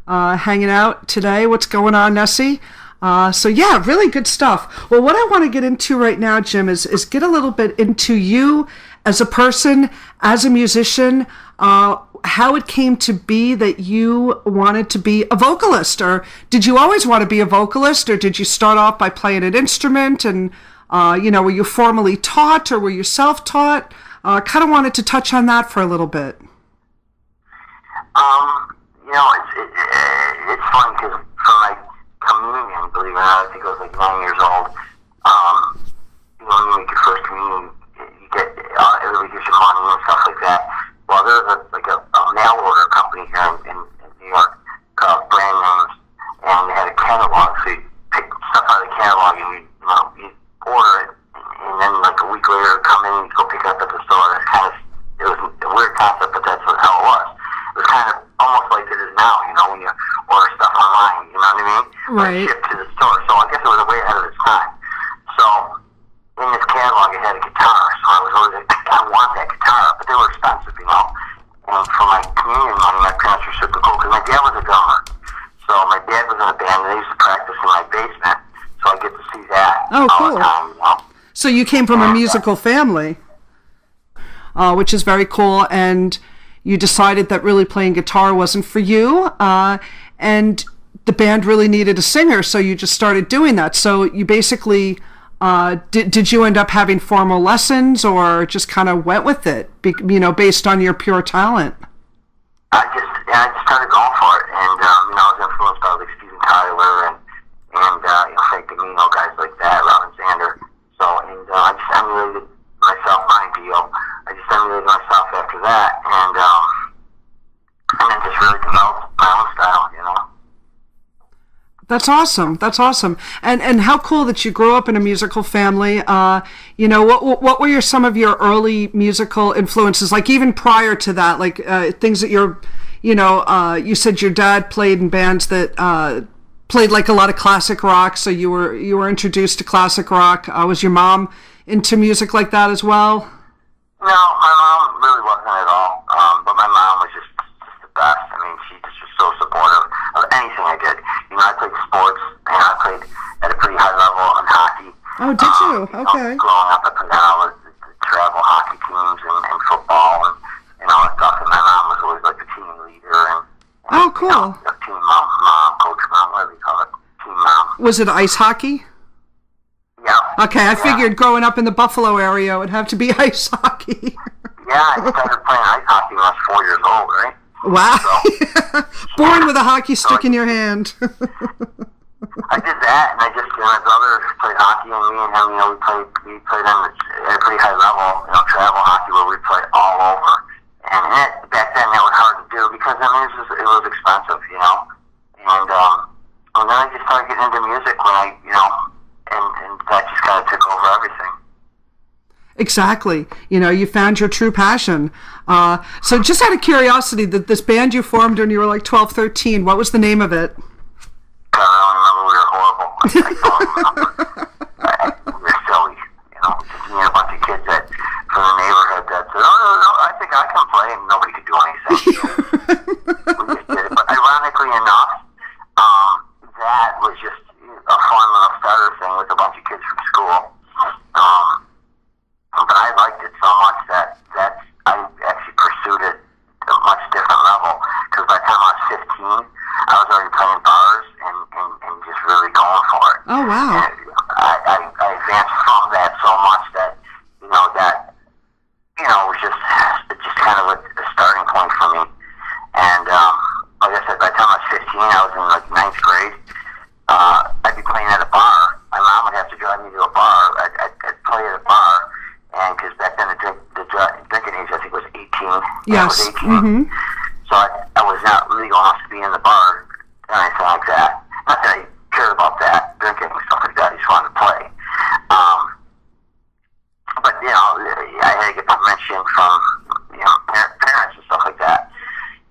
hanging out today. What's going on, Nessie? So yeah, really good stuff. Well, what I want to get into right now, Jim, is get a little bit into you as a person, as a musician, how it came to be that you wanted to be a vocalist, or did you always want to be a vocalist, or did you start off by playing an instrument and were you formally taught or were you self-taught? Kind of wanted to touch on that for a little bit. It's funny because for my communion, believe it or not, I think I was like 9 years old. When you make your first communion, you get everybody gives you money and stuff like that. Well, there's a mail order company here in New York called Brand Names, and they had a catalog, so you pick stuff out of the catalog and you order it, and then like a week later come in and go pick it up at the store. It was a weird concept, but that's how it was. It was kind of almost like it is now, when you order stuff online, you know what I mean? Right. Shipped to the store. So I guess it was way ahead of its time. So in this catalog it had a guitar, so I was always like, I want that guitar, but they were expensive, And for my communion money, my parents were super cool, because my dad was a drummer. So my dad was in a band, and they used to practice in my basement, so I get to see that all cool. the time, So you came from a musical family, which is very cool, and you decided that really playing guitar wasn't for you, and the band really needed a singer, so you just started doing that. So you basically, did you end up having formal lessons, or just kind of went with it, based on your pure talent? I just started going for it, and I was influenced by like Steven Tyler and Frank Domino, guys like that, Robin Zander. So, I just emulated myself, Brian Dio. I just emulated myself after that, and then just really developed my own style, That's awesome. That's awesome. And how cool that you grew up in a musical family. What were some of your early musical influences? Like even prior to that, like things that you said your dad played in bands that played like a lot of classic rock. So you were introduced to classic rock. Was your mom into music like that as well? No, my mom really wasn't at all. But my mom was just the best. I mean, she just was so supportive of anything I did. I played sports, and I played at a pretty high level in hockey. Oh, did you? Okay. Growing up, I played on all the travel hockey teams and football and all that stuff. And my mom was always like the team leader and cool. Team mom, coach mom, whatever you call it, team mom. Was it ice hockey? Yeah. Okay, I figured growing up in the Buffalo area, it would have to be ice hockey. Yeah, I started playing ice hockey when I was 4 years old, right? Wow. So, born with a hockey stick in your hand. I did that, and my brother played hockey, and me and him, we played at a pretty high level, travel hockey, where we played all over. And back then, that was hard to do, because, it was expensive, And then I just started getting into music when and that just kind of took over everything. Exactly. You found your true passion. So just out of curiosity, this band you formed when you were like 12, 13, what was the name of it? I don't remember. We were horrible. I don't remember. We were silly. Just me and a bunch of kids from the neighborhood that said, no, I think I can play, and nobody could do anything. We just did it. But ironically enough, that was just a fun little starter thing with a bunch of kids from school. But I liked it so much that I actually pursued it at a much different level. Because by the time I was 15, I was already playing bars and just Oh, wow. And I advanced from that so much that, it was just kind of a starting point for me. And, like I said, by the time I was 15, I was in like ninth grade. I'd be playing at a bar. My mom would have to drive me to a bar. I'd play at a bar, and because back then the drinking age I think was 18. Yes. I was 18. Mm-hmm. So I was not legal enough to be in the bar or anything like that. Not that I cared about that, drinking and stuff like that. I just wanted to play. But I had to get permission from parents and stuff like that.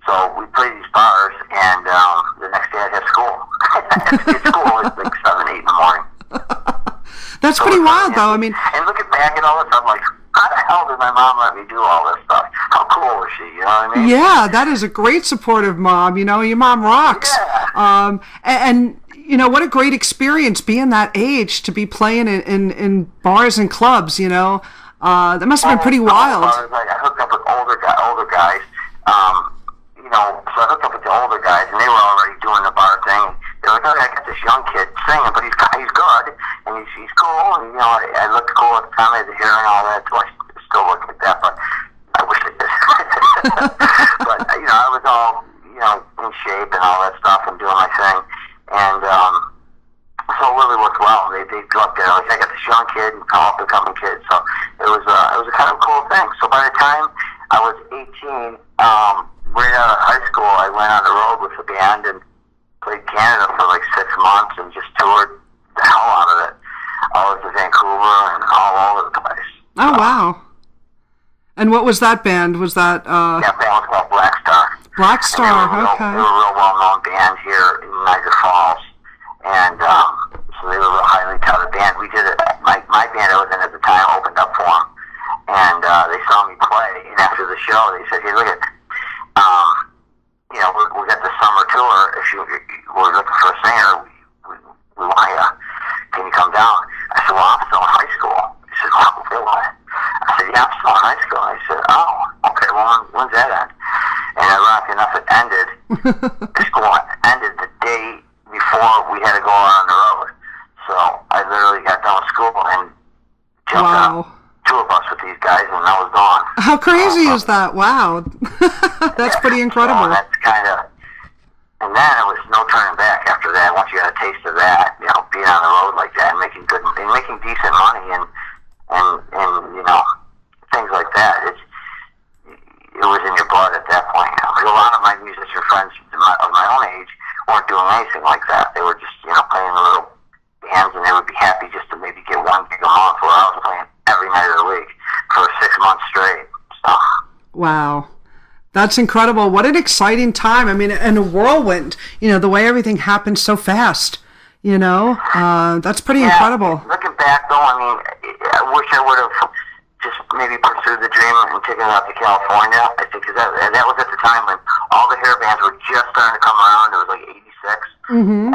So we played these bars, and the next day I'd have school. I had to be at school at like 7, 8 in the morning. That's pretty wild, though. I mean, and looking back at all this, I'm like, how the hell did my mom let me do all this stuff? How cool was she? You know what I mean? Yeah, that is a great supportive mom. Your mom rocks. Yeah. And what a great experience being that age to be playing in bars and clubs. That must have been pretty wild. I hooked up with older guys. So I hooked up with the older guys, and they were already doing the bar thing. They were like, "Oh, I got this young kid singing, but he's good, and he's cool." And I looked cool at the time. I had the hair and all that. So I still look like that, but I wish I did. But I was all in shape and all that stuff, and doing my thing, and so it really worked well. They loved it. Like, I got this young kid and all up and coming kid, so it was a kind of cool thing. So by the time I was 18. Right out of high school, I went on the road with the band and played Canada for like 6 months and just toured the hell out of it. All over Vancouver and all over the place. Oh, wow. And what was that band? Was that... That band was called Black Star. Black Star, okay. They were a real well-known band here in Niagara Falls. And so they were a real highly touted band. We did it. My band I was in at the time opened up for them. And they saw me play. And after the show, they said, "Hey, look at... we got the summer tour. If you were looking for a singer, we want you. Can you come down?" I said, "Well, I'm still in high school." He said, "Well, what?" I said, "Yeah, I'm still in high school." I said, "Oh, okay, well, when's that end?" And ironically enough, it ended. The school ended the day before we had to go on the road. So I literally got done with school and jumped on 2 of us with these guys, and I was gone. How crazy is that? Wow. That's pretty incredible. So that's kind of, and then it was no turning back after that. Once you got a taste of that, being on the road like that, and making decent money, and things like that. It was in your blood at that point. Like, a lot of my musician friends of my own age weren't doing anything like that. They were just playing the little bands, and they would be happy just to maybe get one gig a month, where I was playing every night of the week for 6 months straight. So. Wow. That's incredible. What an exciting time. I mean, and a whirlwind, the way everything happened so fast, that's pretty incredible. Looking back, though, I mean, I wish I would have just maybe pursued the dream and taken it out to California. I think because that was at the time when all the hair bands were just starting to come around. It was like 86 and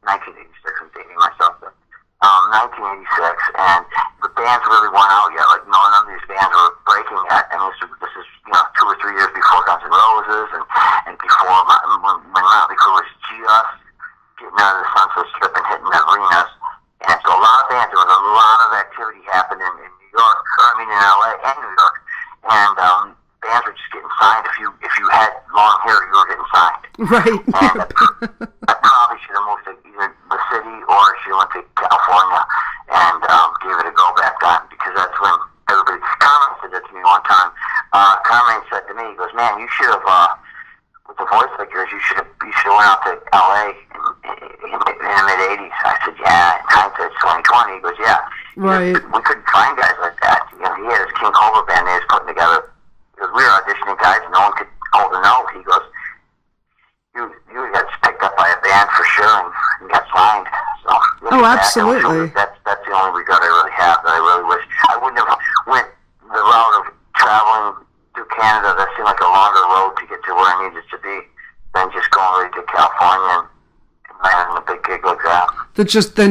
1986. I'm dating myself. 1986, and the bands really weren't out yet. Like, none of these bands were breaking yet, and this is 2 or 3 years before Guns N' Roses, and before when Motley Crue was just getting out of the Sunset Strip and hitting the arenas. And so a lot of bands, there was a lot of activity happening in New York, in LA and New York, and bands were just getting signed. If you had long hair, you were getting signed. Right. And I probably should have moved to either the city or I should have went to California and gave it a go back then, because that's when everybody... Carmen said that to me one time. Carmen said to me, he goes, "Man, you should have, with a voice like yours, you should have went out to LA in the mid-'80s. I said, "Yeah, in hindsight, it's 2020. He goes, "Yeah." Right. We couldn't find guys like that. He had his King Cobra band they was putting together. Because we were auditioning guys, no one could hold a note. He goes, you got picked up by a band for sure and got signed." So, absolutely. That's the only regret I really have, that I really wish I wouldn't have went the route of traveling through Canada. That seemed like a longer road to get to where I needed to be than just going right to California and landing a big gig like that.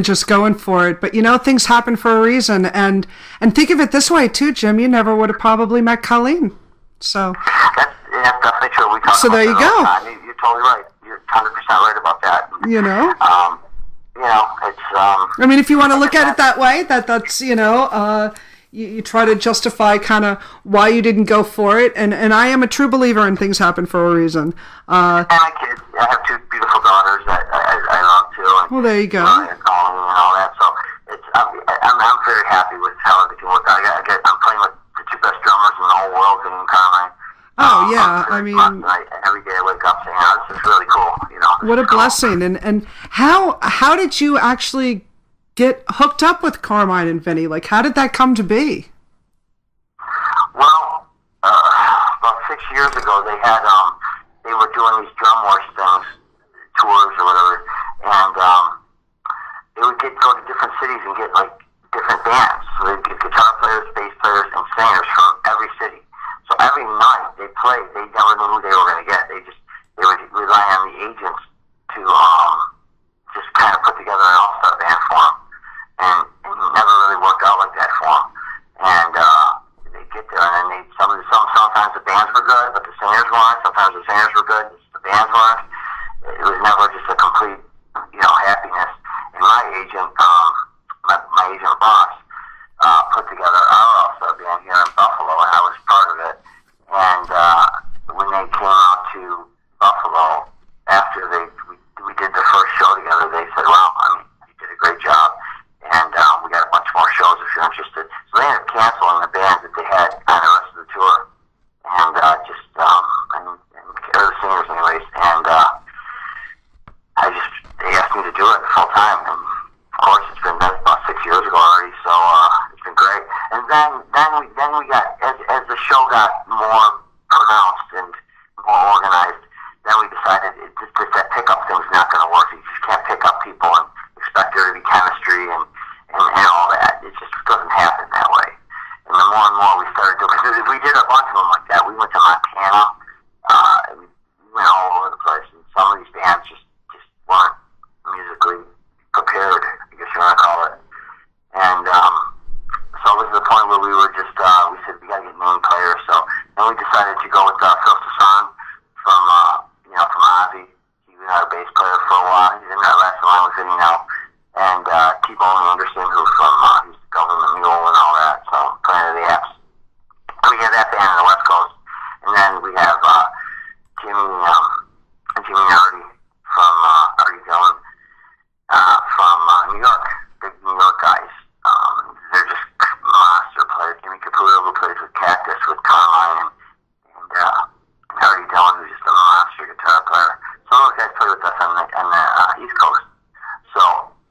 Just going for it. But things happen for a reason, and think of it this way too, Jim. You never would have probably met Colleen. So that's definitely true. We talk so about there you that all go. the time. You're totally right. You're 100% right about that. It's I mean, if you want to look at it that way, that's you try to justify kind of why you didn't go for it, and I am a true believer in things happen for a reason. And my kids, I have two beautiful daughters that I love too. And, well, there you go. And Colleen and all that. So I'm very happy with how everything worked out. I'm playing with the two best drummers in the whole world, Vinny and Carmine. Oh yeah, I mean, every day I wake up saying, "Oh, this is really cool." What a blessing! And how did you actually get hooked up with Carmine and Vinny? Like, how did that come to be? Well, about 6 years ago, they were doing these drum wars things, tours or whatever, and they would go to different cities and get like different bands. So they'd get guitar players, bass players, and singers from every city. So every night they played, they never knew who they were going to get. They would rely on the agents to just kind of put together an all-star band for them. And it never really worked out like that for them. And they'd get there, and then sometimes the bands were good, but the singers weren't. Sometimes the singers were good, the bands weren't. It was never just a complete, happiness. And my agent, my agent boss, put together our all-star band here in Buffalo, and I was part of it. And when they came out to Buffalo, after we did the first show together, they said, "Well, you did a great job, and we got a bunch more shows if you're interested." So they ended up canceling the bands that they had on the rest of the tour, and or the singers anyways. And they asked me to do it full time, and of course it's been about 6 years ago already, so it's been great. And then we got, as the show got more pronounced and more organized, then we decided that pickup thing's not going to work. You just can't pick up people and expect there to be chemistry and all that. It just doesn't happen that way. And the more and more we started doing, because we did a bunch of them like that. We went to Montana, we went all over the place, and some of these bands just weren't musically prepared, I guess you want to call it. And so it was to the point where we were just, we said we got to get main players. So then we decided to go with Phil Sasan from Ozzy. He was our bass player for a while. He's in that last line with Vinny now. And T-Bone Anderson, who's from, he's the Government Mule and all that, so Planet of the Apps. We have that band on the West Coast. And then we have Jimmy Nardi from Artie Dillon from New York. Big New York guys. They're just monster players. Jimmy Caputo, who plays with Cactus, with Carmine, and Artie Dillon, who's just a monster guitar player. So those guys play with us on the East Coast. So,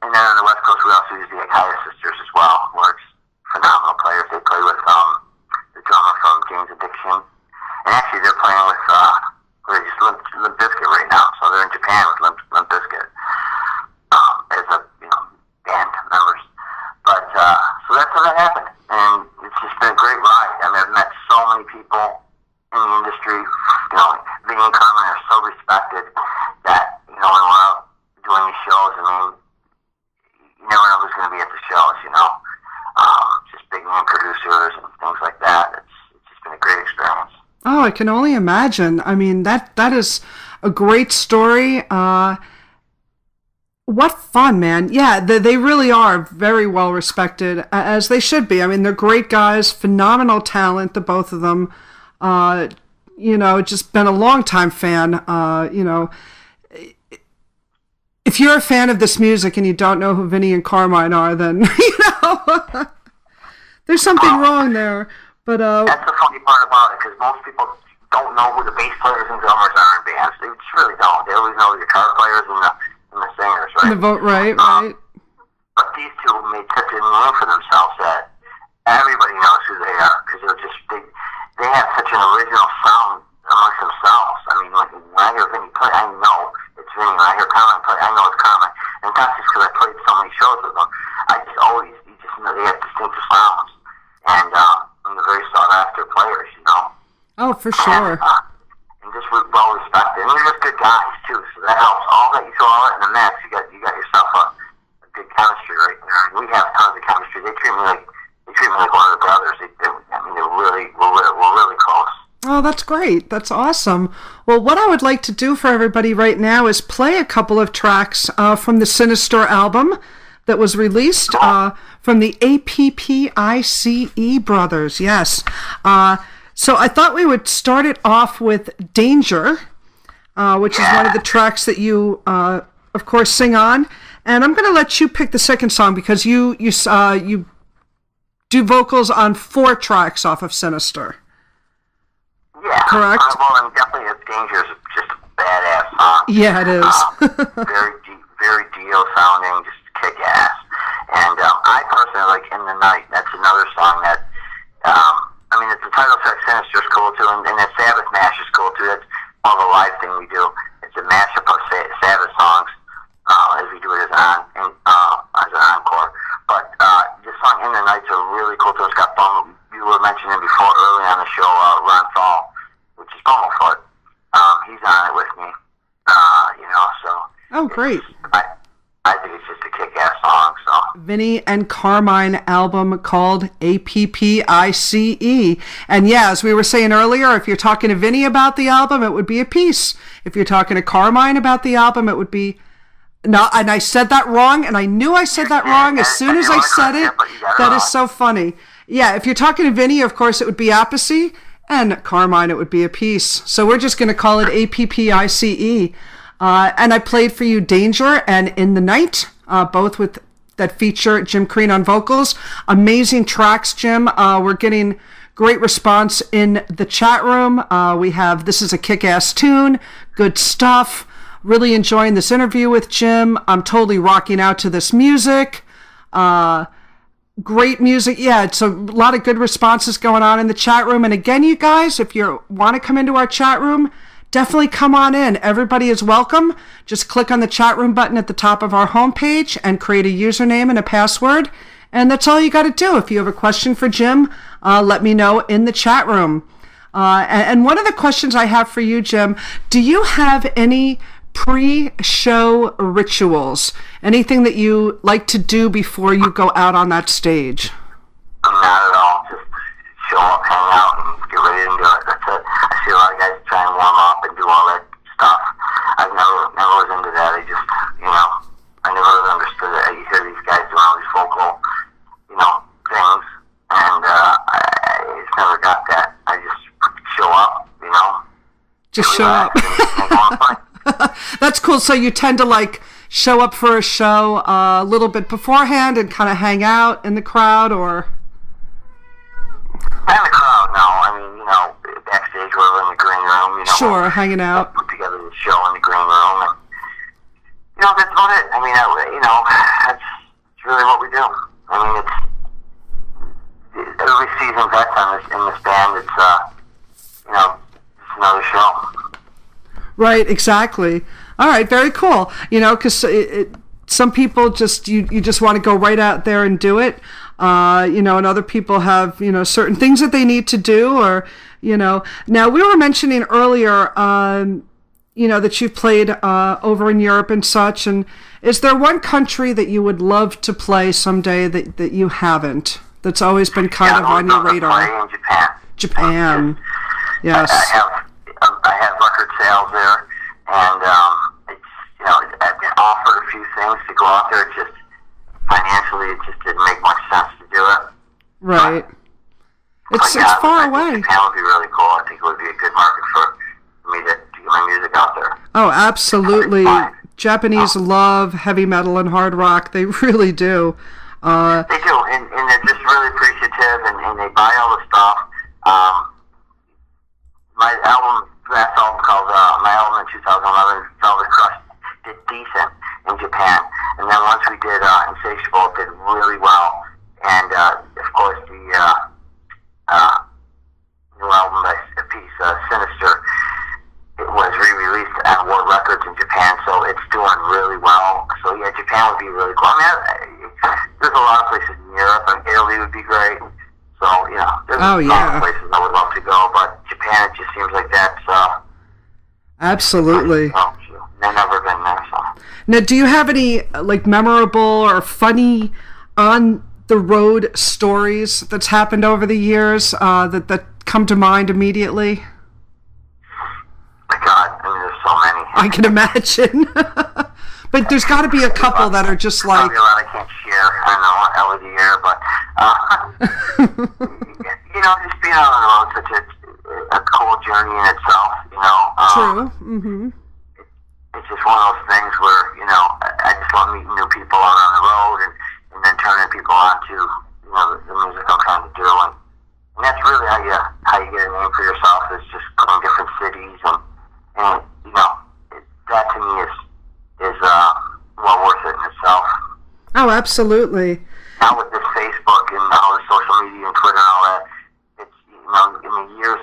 and then on the West Coast, we also use the Akaya sisters as well, who are just phenomenal players. They play with the drummer from Jane's Addiction. And actually, they're playing with Limp Bizkit right now. So they're in Japan with Limp Bizkit as band members. But so that's how that happened, and it's just been a great ride. I mean, I've met so many people in the industry. Vinny and Carmen are so respected that when we're out doing these shows, I mean, you never know who's going to be at the shows. Just big name producers and things like that. It's just been a great experience. Oh, I can only imagine. I mean, that is a great story. What fun, man. Yeah, they really are very well respected, as they should be. I mean, they're great guys, phenomenal talent, the both of them. Just been a long-time fan. If you're a fan of this music and you don't know who Vinny and Carmine are, then, there's something wrong there. But that's the funny part about it, because most people don't know who the bass players and drummers are in bands. They just really don't. They always know the guitar players and the singers, right? The vote, right. But these two made such a name for themselves that everybody knows who they are, because they have such an original sound amongst themselves. I mean, like, when I hear Vinny play, I know it's Vinny. When I hear Carmine play, I know it's Carmine. And it's not just because I played so many shows with them. You just know they have distinctive sounds. And they're very sought-after players, Oh, for sure. And just well respected. And they're just good guys, too, so that helps. All that, you throw all that in the mix, you got yourself a good chemistry right there. And we have tons of chemistry. They treat me like one of their brothers. We're really close. Oh, that's great. That's awesome. Well, what I would like to do for everybody right now is play a couple of tracks from the Sinister album. that was released from the APPICE brothers. Yes. So I thought we would start it off with Danger, which is one of the tracks that you, of course, sing on. And I'm going to let you pick the second song because you do vocals on 4 tracks off of Sinister. Yeah. Correct? Well, and definitely Danger is just a badass song. Yeah, it is. Very deep, very Dio sounding, just kick ass. And I personally like In the Night. That's another song that, I mean, it's the title track Sinister is cool too, and that Sabbath Mash is cool too. That's more of a live thing we do. It's a mashup of Sabbath songs as we do it as an encore. But this song In the Night's a really cool too. It's got Bum. You were mentioning before early on the show, Ron Thal, which is Bumblefoot. He's on it with me. So. Oh, great. I think it's just a kick-ass song, so. Vinnie and Carmine album called APPICE. And yeah, as we were saying earlier, if you're talking to Vinnie about the album, it would be a piece. If you're talking to Carmine about the album, it would be... No, and I said that wrong, and I knew I said that wrong as soon as I said it. That is so funny. Yeah, if you're talking to Vinnie, of course, it would be Appice, and Carmine, it would be a piece. So we're just going to call it APPICE. And I played for you Danger and In the Night, both with that feature Jim Crean on vocals. Amazing tracks, Jim. We're getting great response in the chat room. We have This Is a Kick-Ass Tune, good stuff. Really enjoying this interview with Jim. I'm totally rocking out to this music. Great music. Yeah, it's a lot of good responses going on in the chat room. And again, you guys, if you want to come into our chat room, definitely come on in. Everybody is welcome. Just click on the chat room button at the top of our homepage and create a username and a password. And that's all you got to do. If you have a question for Jim, let me know in the chat room. And one of the questions I have for you, Jim, do you have any pre-show rituals? Anything that you like to do before you go out on that stage? Not at all. Just show up, hang out, and get ready to do it. That's it. I see a lot of guys try and warm up and do all that stuff. I never was into that. I never really understood it. You hear these guys doing all these vocal, things, and I just never got that. I just show up, Just show up. And go and play. That's cool. So you tend to show up for a show a little bit beforehand and kind of hang out in the crowd, or? Not in the crowd, no. I mean, backstage, we're in the green room, Sure, hanging out. Put together the show in the green room, and, that's about it. I mean, that's really what we do. I mean, it's, every season vets in this band, it's another show. Right, exactly. All right, very cool. Because some people just you just want to go right out there and do it. And other people have certain things that they need to do, or Now we were mentioning earlier, that you've played over in Europe and such. And is there one country that you would love to play someday that you haven't? That's always been kind of on your radar. In Japan. Japan. Yes. I have record sales there, and I've been offered a few things to go out there. Just financially, it just didn't make much sense to do it. Right. It's far away. Japan would be really cool. I think it would be a good market for me to get my music out there. Oh, absolutely. Japanese love heavy metal and hard rock. They really do. They do, and they're just really appreciative, and they buy all the stuff. My last album called, my album in 2011, Velvet Crush, did decent in Japan. And then once we did Insatiable, it did really well. And, of course, the new album, Sinister, it was re-released at World Records in Japan, so it's doing really well. So, yeah, Japan would be really cool. I mean, there's a lot of places in Europe, and Italy would be great. So, there's a lot of places I would love to go, but Japan, it just seems like that's... Absolutely. I've never been there, so... Now, do you have any, memorable or funny on-the-road stories that's happened over the years that come to mind immediately? My God, I mean, there's so many. I can imagine. But there's got to be a couple that are just like... Probably a lot I can't share. I don't know, over the air, but... just being on the road is such a cool journey in itself, True. Mm-hmm. It's just one of those things where, I just love meeting new people out on the road and then turning people on to, the music I'm trying to do. And that's really how you get a name for yourself, is just putting different cities. And that to me is well worth it in itself. Oh, absolutely. Now with this Facebook and all the social media and Twitter and all that, it's, in the years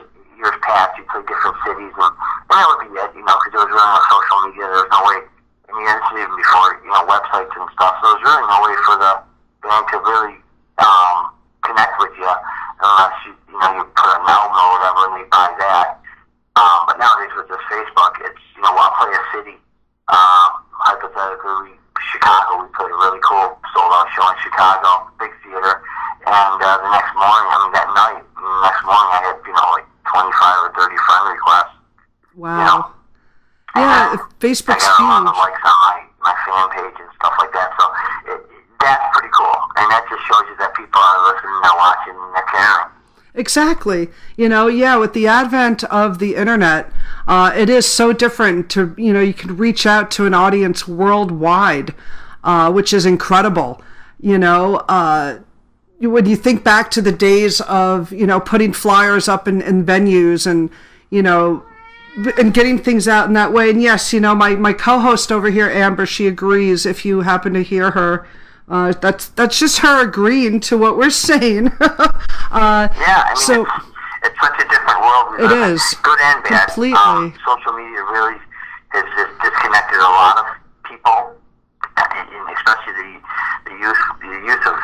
past, you play different cities, and that would be it, because there was really no social media. There was no way, I mean, this is even before, websites and stuff, so there was really no way for the band to really connect with you unless you put an album or whatever and they buy that. But nowadays with this Facebook, it's, I'll play a city. Hypothetically, Chicago, we played a really cool sold-out show in Chicago, big theater, and the next morning, that night, I had, 25 or 30 friend requests. Wow. Yeah, Facebook's huge. I got a lot of huge. likes on my fan page and stuff like that, so that's pretty cool, and that just shows you that people are listening, they're watching, and they're caring. Exactly. With the advent of the internet, it is so different to, you can reach out to an audience worldwide, which is incredible. When you think back to the days of, putting flyers up in venues and, and getting things out in that way. And yes, my co-host over here, Amber, she agrees. If you happen to hear her, that's just her agreeing to what we're saying. It's such a different world. It is. Good and bad. Completely. Social media really has disconnected a lot of people, and especially the youth of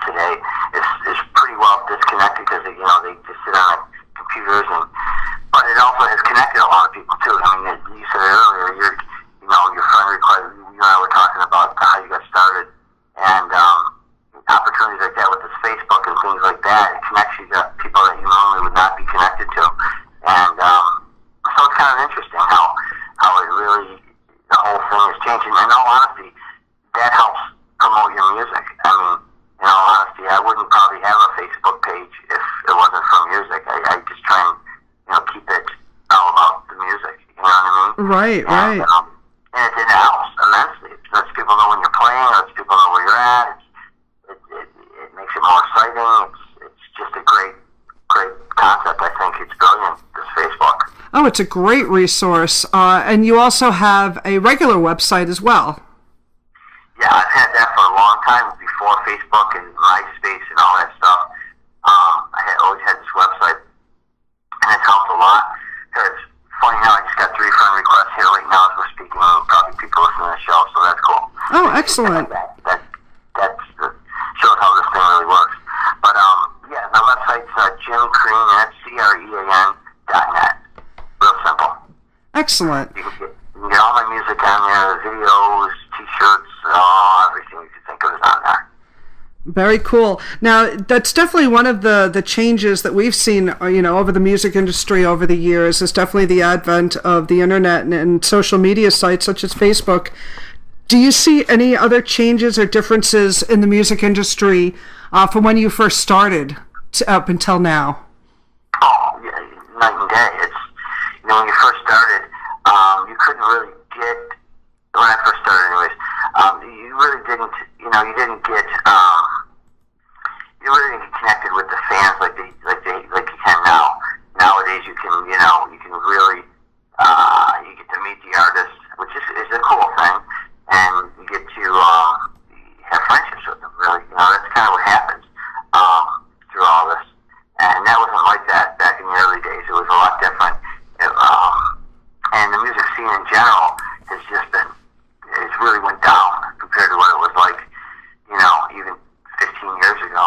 today is pretty well disconnected because they just sit on computers, but it also has connected a lot of people too. I mean, you said it earlier, your friend request, you and I were talking about how you got started. And opportunities like that with this Facebook and things like that, it connects you to people that you normally would not be connected to. And so it's kind of interesting how it really, the whole thing is changing. In all honesty, that helps promote your music. I mean, in all honesty, I wouldn't probably have a Facebook page if it wasn't for music. I just try and, keep it all about the music. You know what I mean? Right. And it helps immensely. It lets people know when you're playing, it lets people know where you're at. It makes it more exciting. It's just a great concept. I think it's brilliant, this Facebook. Oh, it's a great resource. And you also have a regular website as well. Yeah, I've had that for a long time, before Facebook and MySpace and all that stuff. I had always had this website, and it's helped a lot. It's funny now, I just got 3 friend requests here right now as we're speaking. Probably people listening to the show, so that's cool. Oh, excellent. That shows how this thing really works. But my website's Jim Crean, that's CREAN.net. Real simple. Excellent. You can get all my music on there, videos, T-shirts, everything you can think of is on there. Very cool. Now, that's definitely one of the changes that we've seen, over the music industry over the years, is definitely the advent of the internet and social media sites such as Facebook. Do you see any other changes or differences in the music industry from when you first started up until now? Oh, yeah, night and day. It's, when you first started, you couldn't really get, when I first started anyways, you really didn't, you didn't get, you really didn't get connected with the fans like you can now. Nowadays you can really, you get to meet the artists, which is a cool thing, and you get to have friendships with them, really. That's kind of what happens through all this. And that wasn't like that back in the early days. It was a lot different. And the music scene in general has just been, it's really went down compared to what it was like, even 15 years ago.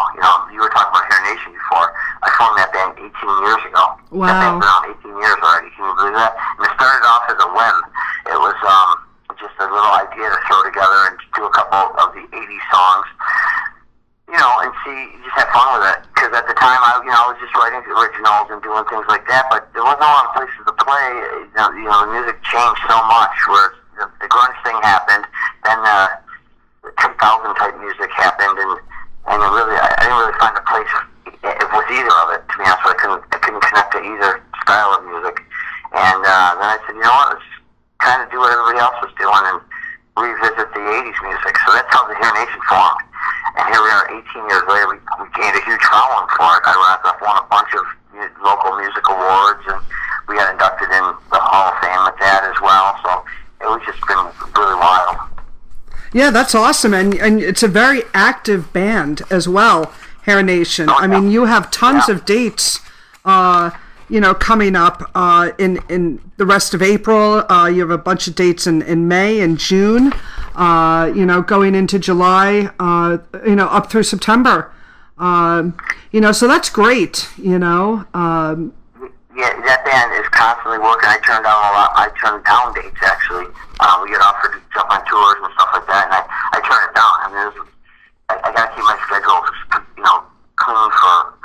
You were talking about Hair Nation before. I formed that band 18 years ago. Wow. That band's been on 18 years already. Can you believe that? And it started off as a whim. It was just a little idea to throw together and do a couple of the 80s songs, and just have fun with it. Because at the time, I was just writing originals and doing things like that, but there wasn't a lot of places to play. The music changed so much, where the grunge thing happened, then the 2000 type music happened, and really, I didn't really find a place with either of it. To be honest, I couldn't connect to either style of music. And then I said, you know what, let's kind of do what everybody else was doing and revisit the 80s music. So that's how the Hair Nation formed. And here we are 18 years later, we gained a huge following for it. I've won a bunch of local music awards, and we got inducted in the Hall of Fame with that as well. So it was just been really wild. Yeah, that's awesome. And it's a very active band as well, Hair Nation. Oh, yeah. I mean, you have tons of dates, coming up in the rest of April. You have a bunch of dates in May and June, going into July, up through September. So that's great, Yeah, that band is constantly working. I turned down dates, actually. We get offered to jump on tours and stuff like that, and I turn it down. I mean, I got to keep my schedule, clean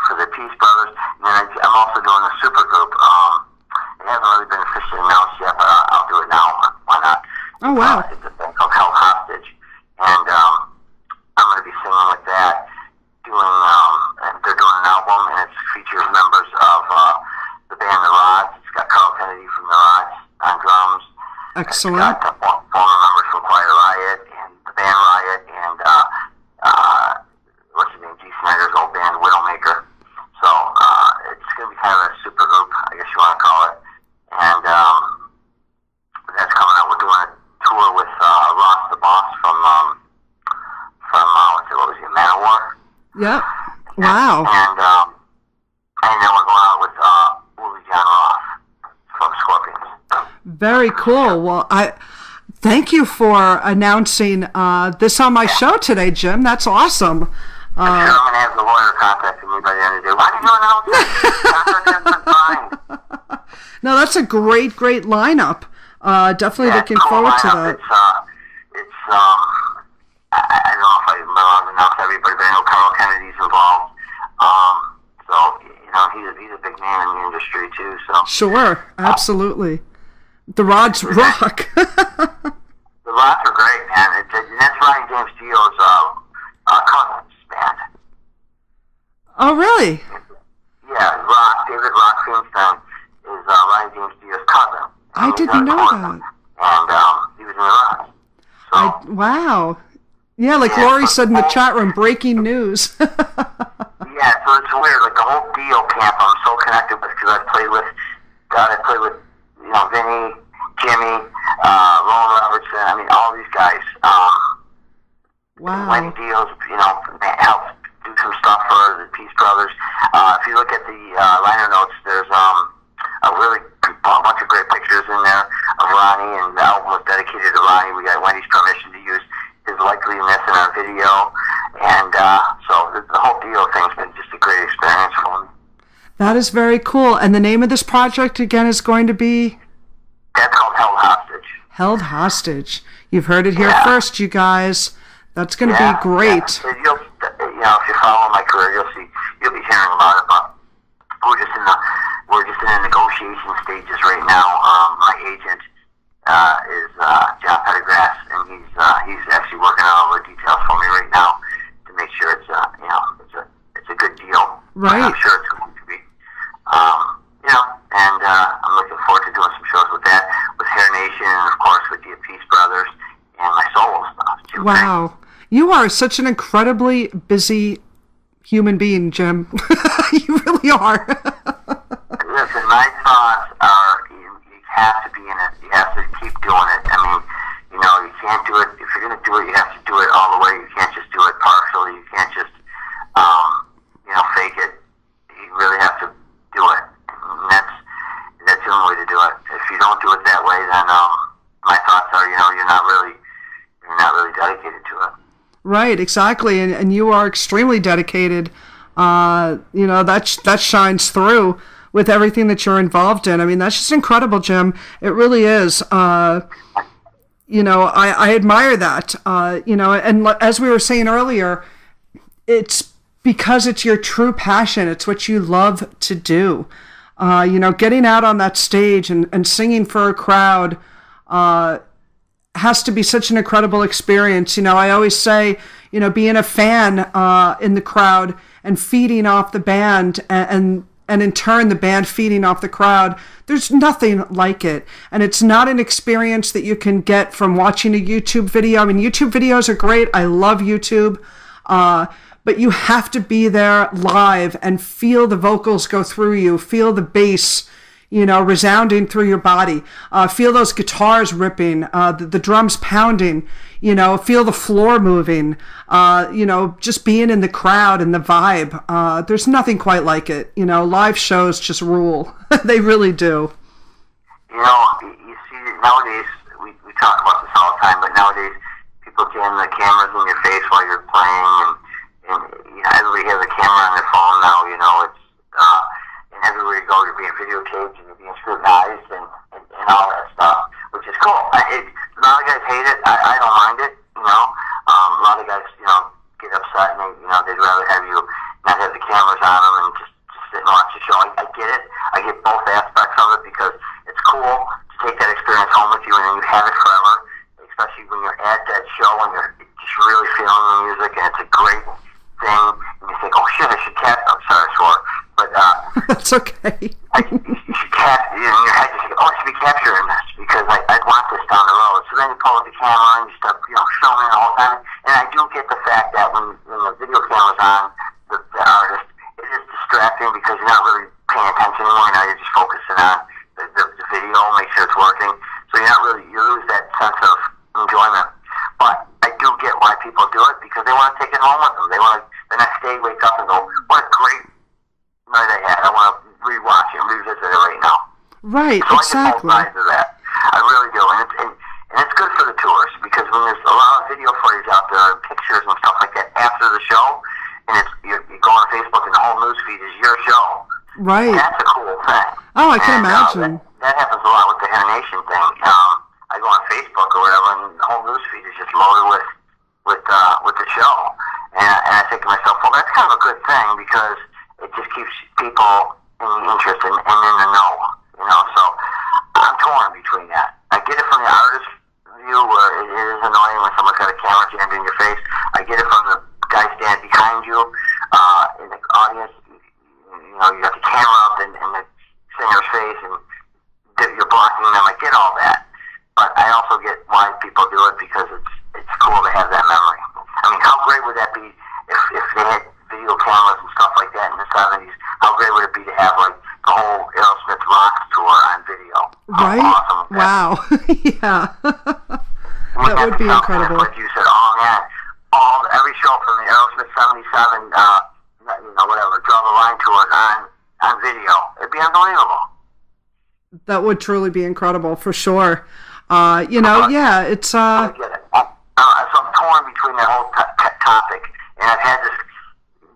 for the Peace Brothers. And then I'm also doing a super group. It hasn't really been officially announced yet, but I'll do it now. Why not? Oh, wow. It's a band called Held Hostage, and I'm going to be singing with that. They're doing an album, and it features members of the band The Rods. It's got Carl Kennedy from The Rods on drums. Excellent. It's got former members from Quiet Riot and the band Riot, and what's his name, G. Snyder's old band Widowmaker. So it's going to be kind of a super group, I guess you want to call it. And that's coming out. We're doing a tour with Ross the Boss from what was he, Manowar? Yep. Wow. And then we're going out with Willie John Roth from Scorpions. Very cool. Well, I thank you for announcing this on my show today, Jim. That's awesome. I'm going to have the lawyer contacting me by the end of the day. Why did you announce it? Fine. No, that's a great lineup. Definitely looking cool forward to lineup. that. I don't know if I'm allowed to announce everybody, but I know Carl Kennedy's involved. He's a big name in the industry too. So sure, absolutely. The Rods rock. The Rods are great, man. That's Ryan James Dio's cousin's band. Oh, really? Yeah, David Rock Finstein is Ryan James Dio's cousin. I didn't know that. And he was in the Rods. So, wow. Yeah, like Lori said in the chat room, breaking news. Yeah, so it's weird. Like the whole Dio camp, I'm so connected with because I played with Vinny, Jimmy, Roland Robertson. I mean, all these guys. Wow. When Dio's, helped do some stuff for the Peace Brothers. If you look at the liner notes, there's a bunch of great pictures in there of Ronnie, and the album was dedicated to Ronnie. We got Wendy's permission to use his likeliness in our video, and so the whole Dio thing's been just a great experience for me. That is very cool. And the name of this project again is going to be? That's called Held Hostage. Held Hostage. You've heard it here first, you guys. That's going to be great. Yeah. If you follow my career, you'll be hearing about it. But we're just in the negotiation stages right now. My agent is John Pettigrass, and he's actually working on all the details for me right now to make sure it's a good deal. Right. I'm sure it's going to be. And I'm looking forward to doing some shows with that, with Hair Nation, and of course with the Peace Brothers and my solo stuff. Jim Wow. Crean. You are such an incredibly busy human being, Jim. You really are. Listen, my thoughts are you have to be in it. You have to keep doing it. I mean, you can't do it. If you're going to do it, you have to do it all the way. You can't just do it partially. You can't just, fake it. You really have to do it. And that's the only way to do it. If you don't do it that way, then my thoughts are, you're not really dedicated to it. Right, exactly, and you are extremely dedicated. That shines through with everything that you're involved in. I mean, that's just incredible, Jim. It really is. I admire that. And as we were saying earlier, it's because it's your true passion. It's what you love to do. Getting out on that stage and singing for a crowd has to be such an incredible experience. I always say, being a fan in the crowd and feeding off the band and in turn the band feeding off the crowd, there's nothing like it. And it's not an experience that you can get from watching a YouTube video. I mean, YouTube videos are great. I love YouTube. But you have to be there live and feel the vocals go through you, feel the bass, resounding through your body, feel those guitars ripping, the drums pounding, feel the floor moving, just being in the crowd and the vibe. There's nothing quite like it. Live shows just rule. They really do. You see, nowadays, we talk about this all the time, but nowadays people jam the cameras in your face while you're playing, and everybody has a camera on their phone now, it's, and everywhere you go, you're being videotaped and you're being scrutinized and all that stuff, which is cool. A lot of guys hate it. I don't mind it, A lot of guys, get upset and they'd rather have you not have the cameras on them and just sit and watch the show. I get it. I get both aspects of it because it's cool to take that experience home with you and then you have it forever, especially when you're at that show and you're just really feeling the music and it's a great thing and you think, oh shit, I should catch. I'm sorry, I swore, but that's okay. You should catch. In your head, you think, oh, I should be capturing this because I'd want this down the road. So then you pull up the camera and you start, filming the whole time. And I do get the fact that when the video camera's on, the artist, it is distracting because you're not really paying attention anymore. Now you're just focusing on the video, make sure it's working. So you lose that sense of enjoyment. But I do get why people do it because they want to take it home with them. They want to, the next day, wake up and go, what a great night I had. I want to rewatch it and revisit it right now. Right, so exactly. I get both sides of that. I really do. And it's good for the tours because when there's a lot of video footage out there and pictures and stuff like that after the show, and you go on Facebook and the whole news feed is your show. Right. That's a cool thing. Oh, I can imagine. That happens a lot with the Hair Nation thing. I go on Facebook or whatever, and the whole news feed is just loaded with the show. And I think to myself, well, that's kind of a good thing because it just keeps people in the interest and in the know, So I'm torn between that. I get it from the artist's view where it is annoying when someone's got a camera jammed in your face. I get it from the guy standing behind you in the audience. You got the camera up in the singer's face and you're blocking them. I get all that. But I also get why people do it because it's cool to have that memory. I mean, how great would that be if they had video cameras and stuff like that in the 70s? How great would it be to have, the whole Aerosmith Rocks tour on video? Right? Awesome. Wow. Yeah. That would be incredible. Like you said, oh, man, every show from the Aerosmith 77, whatever, Draw the Line tour on video. It'd be unbelievable. That would truly be incredible, for sure. It's... I get it. So I'm torn between that whole topic, and I've had this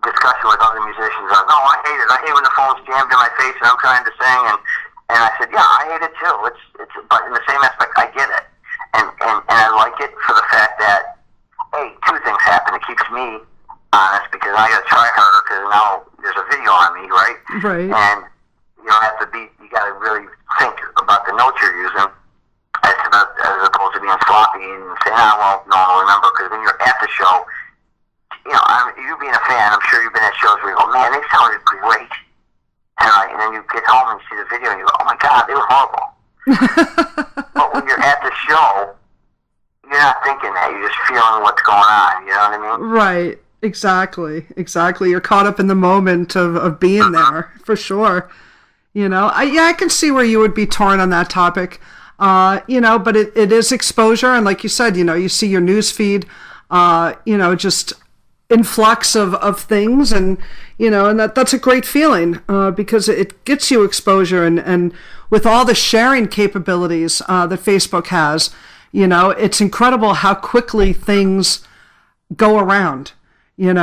discussion with other musicians. Like, no, I hate it. I hate when the phone's jammed in my face and I'm trying to sing, and I said, yeah, I hate it too. But in the same aspect, I get it, and I like it for the fact that, hey, two things happen. It keeps me honest because I got to try harder because now there's a video on me, right? Right. And you don't have to you got to really think about the notes you're using as opposed to being sloppy and saying, no, remember, because when you're at the show, you being a fan, I'm sure you've been at shows where you go, man, they sounded great. And then you get home and see the video and you go, oh my God, they were horrible. But when you're at the show, you're not thinking that, you're just feeling what's going on, you know what I mean? Right, exactly. You're caught up in the moment of being there, for sure. I can see where you would be torn on that topic. But it is exposure, and like you said, you see your news feed, just influx of things, and and that's a great feeling because it gets you exposure, and with all the sharing capabilities that Facebook has, it's incredible how quickly things go around, and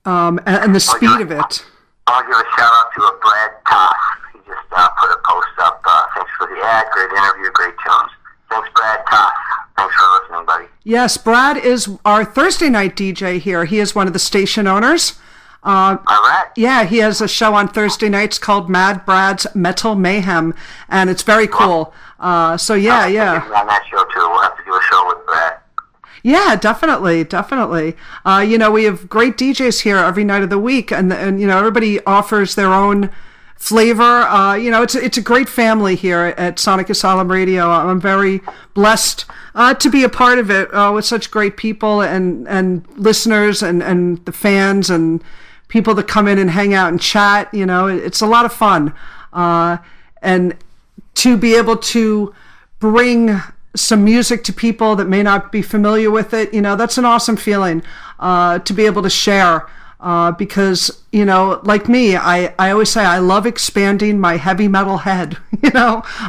the speed of it. I'll give a shout out to Brad Toss. He just put a post up. Thanks for the ad. Great interview. Great tunes. Thanks, Brad Toss. Thanks for listening, buddy. Yes, Brad is our Thursday night DJ here. He is one of the station owners. All right. Yeah, he has a show on Thursday nights called Mad Brad's Metal Mayhem, and it's very cool. Yeah. On that show, too. We'll have to do a show with Brad. Yeah, definitely, definitely. We have great DJs here every night of the week, and everybody offers their own flavor. It's a great family here at Sonic Asylum Radio. I'm very blessed to be a part of it with such great people and listeners and the fans and people that come in and hang out and chat. It's a lot of fun, and to be able to bring some music to people that may not be familiar with it, that's an awesome feeling to be able to share. Because, like me, I always say I love expanding my heavy metal head,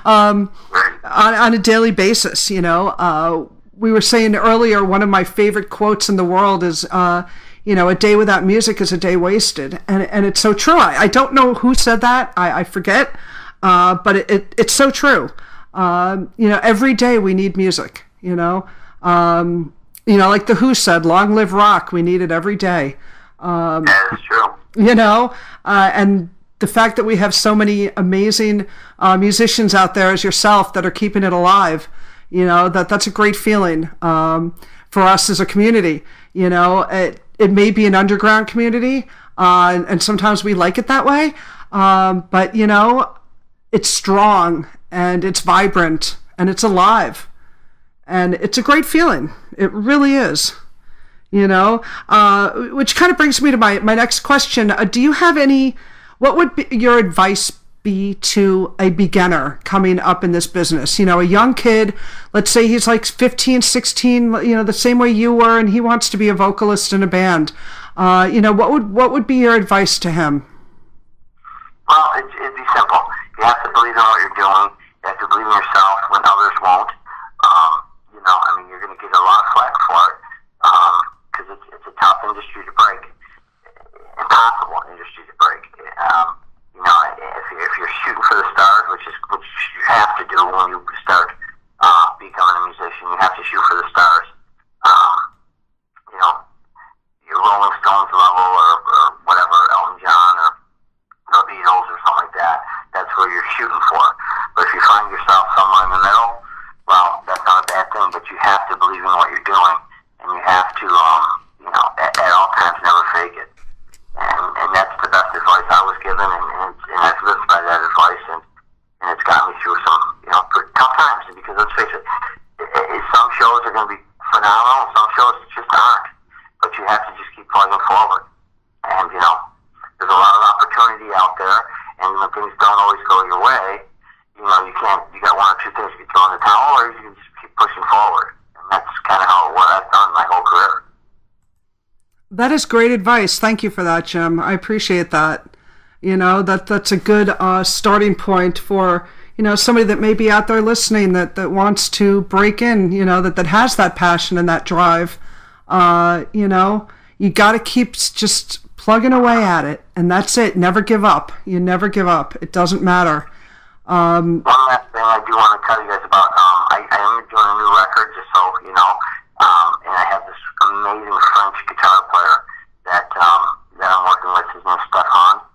on a daily basis. We were saying earlier, one of my favorite quotes in the world is, a day without music is a day wasted. And it's so true. I don't know who said that. I forget. But it's so true. Every day we need music, like the Who said, long live rock. We need it every day. That is true. And the fact that we have so many amazing musicians out there as yourself that are keeping it alive, that's a great feeling for us as a community. It may be an underground community, and sometimes we like it that way, but, it's strong and it's vibrant and it's alive. And it's a great feeling. It really is. Which kind of brings me to my next question. Do you have what would your advice be to a beginner coming up in this business? A young kid, let's say he's like 15, 16, the same way you were, and he wants to be a vocalist in a band. What would be your advice to him? Well, it'd be simple. You have to believe in what you're doing. You have to believe in yourself when others won't. You're going to get a lot of flack for it. Because it's a tough industry to break, impossible industry to break. If you're shooting for the stars, which you have to do when you start becoming a musician, you have to shoot for the stars. Your Rolling Stones level or whatever, Elton John or the Beatles or something like that. That's where you're shooting for. But if you find yourself somewhere in the middle, well, that's not a bad thing. But you have to believe in what you're doing. And you have to, at all times, never fake it. And that's the best advice I was given, and I've lived by that advice, and it's gotten me through some, pretty tough times. Because let's face it, some shows are going to be phenomenal, some shows just aren't. But you have to just keep plugging forward. And, there's a lot of opportunity out there, and when things don't always go your way, you got one or two things. You can throw in the towel, or you can just keep pushing forward. That's kind of what I've done my whole career. That is great advice. Thank you for that, Jim. I appreciate that. That's a good starting point for, somebody that may be out there listening that wants to break in, that has that passion and that drive. You got to keep just plugging away at it, and that's it. Never give up. You never give up. It doesn't matter. One last thing I do want to tell you guys about, I am doing a new record, just so you know, and I have this amazing French guitar player that I'm working with. His name's Stefan,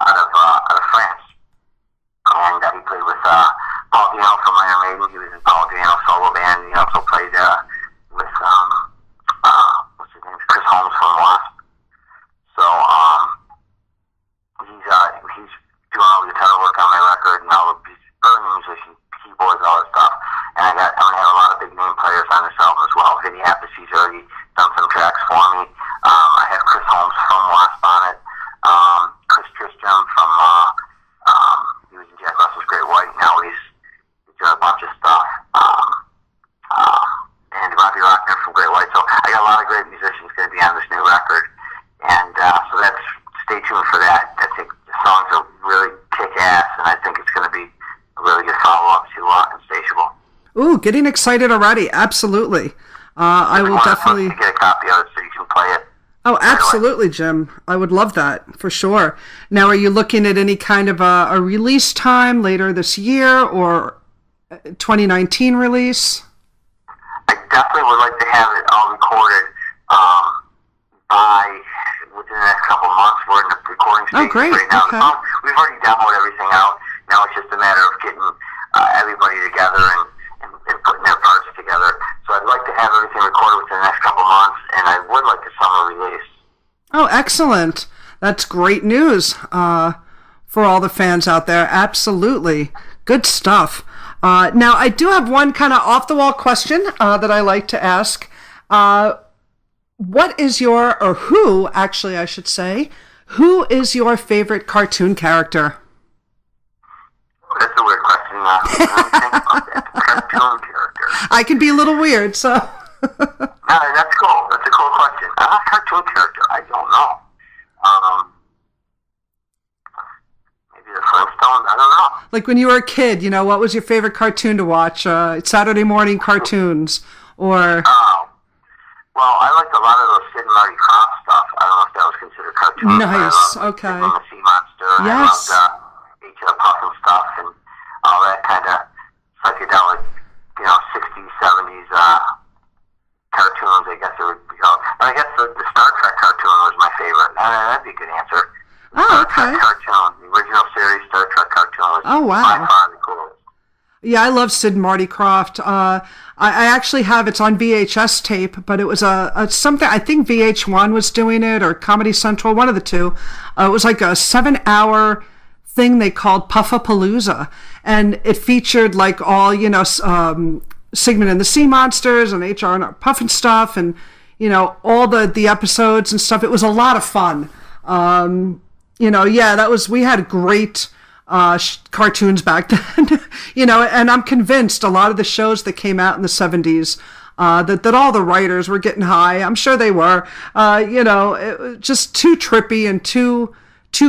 out of France, and he played with Paul Dino from Iron Maiden. He was in Paul Dino's solo band. He also played with what's his name, Chris Holmes from Wasp. So he's doing all the guitar work on my record, and he's brilliant musician, keyboards, all that stuff. And I'm gonna have a lot of big name players on this album as well. Vinny Appice, he's already done some tracks for me. I have Chris Holmes from Wasp on it. Chris Tristram from he was in Jack Russell's Great White. Now he's doing a bunch of stuff. And Robbie Rockner from Great White. So I got a lot of great musicians going to be on this new record, and so stay tuned for that. I think the songs are really kick ass, and I think it's going to be a really good follow up to Insatiable. Ooh, getting excited already. Absolutely. I will definitely get a copy of it so you can play it. Oh, absolutely, Jim. I would love that, for sure. Now, are you looking at any kind of a release time later this year or 2019 release? I definitely would like to have it all recorded within the next couple of months. We're in the recording stage right now. Okay. We've already demoed everything out. Now it's just a matter of getting everybody together and putting their parts together. So I to have everything recorded within the next couple of months, and I would like a summer release. Oh, excellent. That's great news for all the fans out there. Absolutely. Good stuff. Now, I do have one kind of off-the-wall question that I like to ask. What is your, or who, actually, I should say, who is your favorite cartoon character? That's a weird question. I didn't think about that. Cartoon character. I can be a little weird, so... No, that's cool. That's a cool question. Cartoon character, I don't know. Maybe the Flintstones, I don't know. Like when you were a kid, you know, what was your favorite cartoon to watch? Saturday morning cartoons, or... Oh. Well, I liked a lot of those Sid and Marty Krofft stuff. I don't know if that was considered cartoon. Nice, okay. Sid and the Sea Monster. Yes. I loved H.L. Puffin stuff and all that kind of psychedelic, 60s, 70s cartoons, I guess it would be called. And I guess the Star Trek cartoon was my favorite. That'd be a good answer. Oh, Star okay. Trek cartoon, the original series Star Trek cartoon was by far the coolest. Yeah, I love Sid and Marty Krofft. I actually have, it's on VHS tape, but it was a something, I think VH1 was doing it, or Comedy Central, one of the two. It was like a 7-hour thing they called Puffapalooza, and it featured like all, Sigmund and the Sea Monsters and H.R. and Puffin stuff, and, all the episodes and stuff. It was a lot of fun. We had great... cartoons back then, and I'm convinced a lot of the shows that came out in the 70s, that all the writers were getting high. I'm sure they were, it was just too trippy and too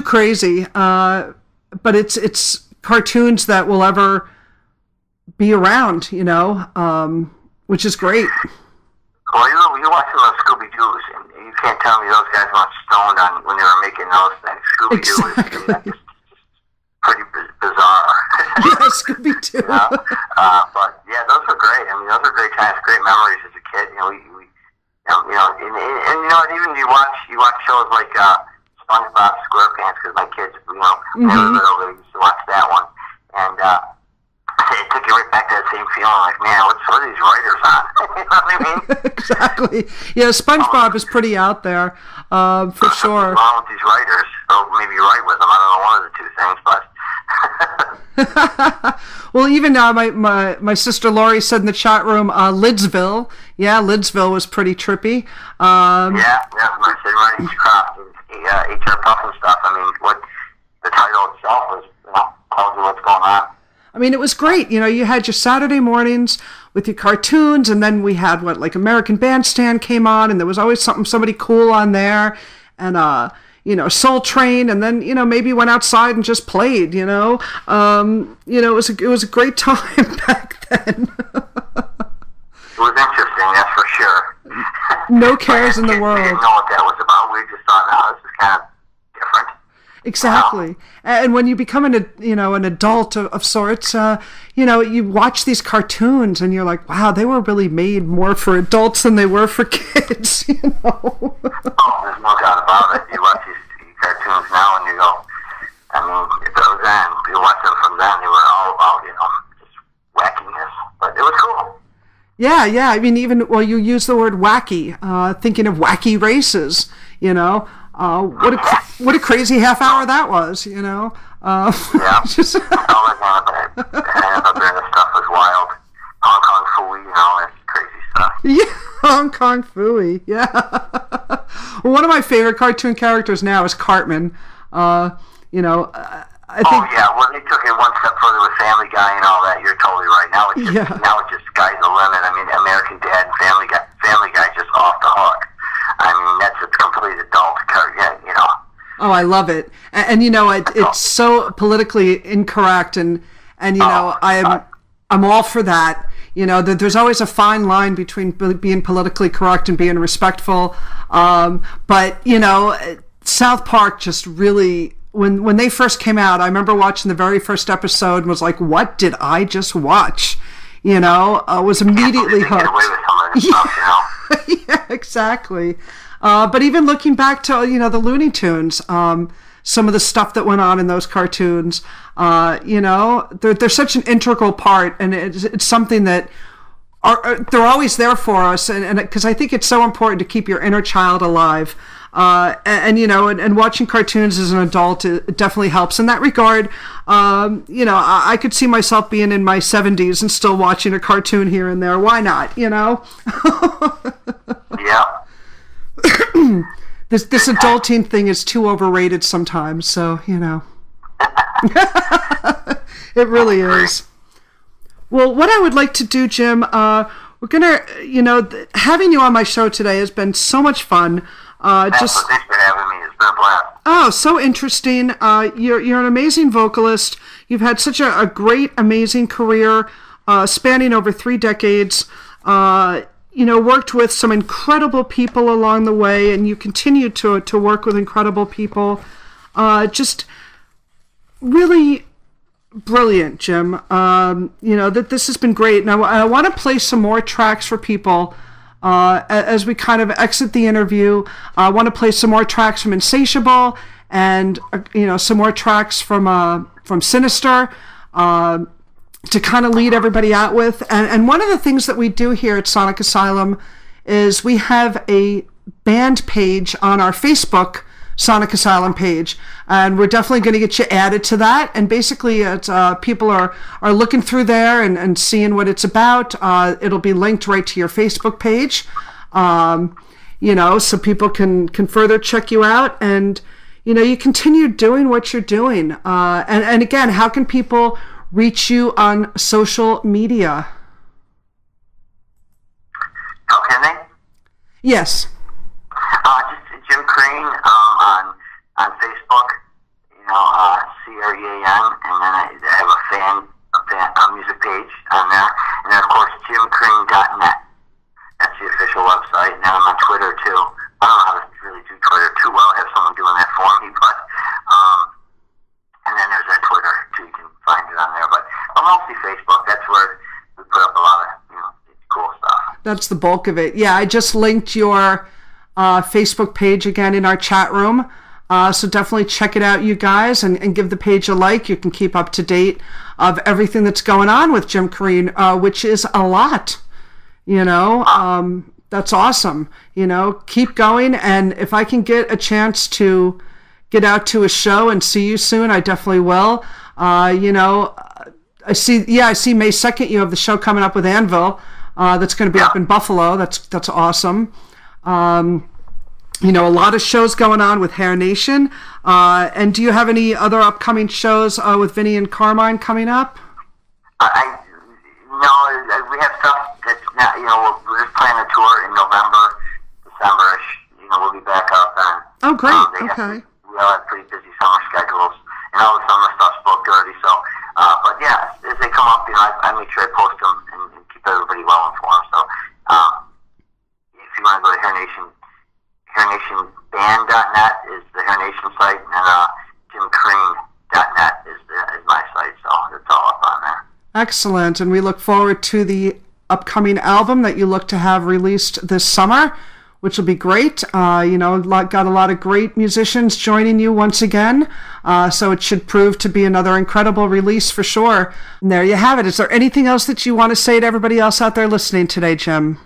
crazy. But it's cartoons that will ever be around, which is great. Well, you watch those Scooby-Doos, and you can't tell me those guys weren't stoned on when they were making those things. Scooby-Doo is pretty bizarre. Yeah, Scooby-Doo. But yeah, those were great. I mean, those were great times, great memories as a kid. Even you watch shows like SpongeBob SquarePants, because my kids, when they were little, they used to watch that one, and it took you right back to that same feeling. Like, man, what are these writers on? You know what I mean? Exactly. Yeah, SpongeBob is pretty out there, for sure. What's wrong with these writers? Or maybe you're right with them. I don't know, one of the two things, but. Well, even now, my sister Lori said in the chat room, Lidsville. Yeah, Lidsville was pretty trippy. My Sid Marty Krofft and H.R. Puffin stuff. I mean, what the title itself was, tells you what's going on. I mean, it was great. You had your Saturday mornings with your cartoons, and then we had American Bandstand came on, and there was always somebody cool on there, and Soul Train, and then maybe went outside and just played. It was a great time back then. It was interesting, that's for sure. No cares in the world. We didn't know what that was about. We just thought, this is kind of different. Exactly. And when you become an adult of sorts, you watch these cartoons and you're like, wow, they were really made more for adults than they were for kids, Oh, there's no doubt about it. You watch these cartoons now and you go, I mean, if those then, you watch them from then, they were all about, just wackiness. But it was cool. Yeah. I mean, you use the word wacky, thinking of Wacky Races, what a crazy half hour that was, Yeah. Just... all that kind of stuff was wild. Hong Kong Phooey and all that crazy stuff. Yeah, Hong Kong Phooey, yeah. Well, one of my favorite cartoon characters now is Cartman. I think... Oh, yeah, well, they took it one step further with Family Guy and all that. You're totally right. Now it's just sky's the limit. I mean, American Dad and Family Guy just off the hook. I mean, that's a complete adult cartoon, Oh, I love it, and it's so politically incorrect, and I'm all for that. There's always a fine line between being politically correct and being respectful. But South Park just really, when they first came out, I remember watching the very first episode and was like, what did I just watch? Was immediately hooked. Yeah, exactly. But even looking back to, the Looney Tunes, some of the stuff that went on in those cartoons, they're such an integral part, and it's something that they're always there for us, and because I think it's so important to keep your inner child alive. And watching cartoons as an adult, it definitely helps in that regard. I could see myself being in my 70s and still watching a cartoon here and there. Why not? Yeah. This adulting thing is too overrated sometimes. So it really is. Well, what I would like to do, Jim, we're gonna, having you on my show today has been so much fun. Thanks for having me. It's been a blast. Oh, so interesting. You're an amazing vocalist. You've had such a great, amazing career, spanning over 3 decades. Worked with some incredible people along the way, and you continue to work with incredible people. Just really brilliant, Jim. That this has been great. Now, I want to play some more tracks for people. As we kind of exit the interview, I want to play some more tracks from Insatiable, and some more tracks from Sinister, to kind of lead everybody out with. And one of the things that we do here at Sonic Asylum is we have a band page on our Facebook Sonic Asylum page, and we're definitely going to get you added to that. And basically, it's, people are looking through there and seeing what it's about. It'll be linked right to your Facebook page, so people can further check you out, and you continue doing what you're doing. And again, how can people reach you on social media? How can they? Yes. Just Jim Crean on Facebook, Crean, and then I have a music page on there, and then of course JimCrean.net. That's the official website. And then I'm on Twitter too. I don't know how to really do Twitter too well. I have someone doing that for me, but and then there's that Twitter too. You can find it on there, but mostly Facebook. That's where we put up a lot of cool stuff. That's the bulk of it. Yeah, I just linked your Facebook page again in our chat room. So definitely check it out, you guys, and give the page a like. You can keep up to date of everything that's going on with Jim Crean, which is a lot. That's awesome. Keep going. And if I can get a chance to get out to a show and see you soon, I definitely will. I see May 2nd you have the show coming up with Anvil. That's going to be up in Buffalo. That's awesome. A lot of shows going on with Hair Nation. And do you have any other upcoming shows with Vinny and Carmine coming up? No, we have stuff that's not, we're just planning a tour in November, December-ish. We'll be back up then. Oh, great. Okay. We all have pretty busy summer schedules, and all the summer stuff's booked already. So, but yeah, as they come up, I make sure I post them and keep everybody well informed. So, if you want to go to HairNationBand.net is the Hair Nation site, and JimCrean.net is my site. So it's all up on there. Excellent, and we look forward to the upcoming album that you look to have released this summer, which will be great. Got a lot of great musicians joining you once again, so it should prove to be another incredible release for sure. And there you have it. Is there anything else that you want to say to everybody else out there listening today, Jim?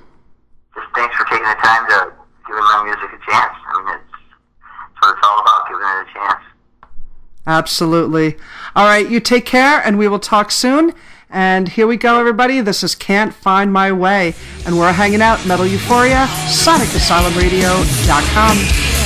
Just thanks for taking the time to giving my music a chance. It's what it's all about, giving it a chance. Absolutely. All right, you take care, and we will talk soon. And here we go, everybody. This is Can't Find My Way, and we're hanging out, Metal Euphoria, SonicAsylumRadio.com.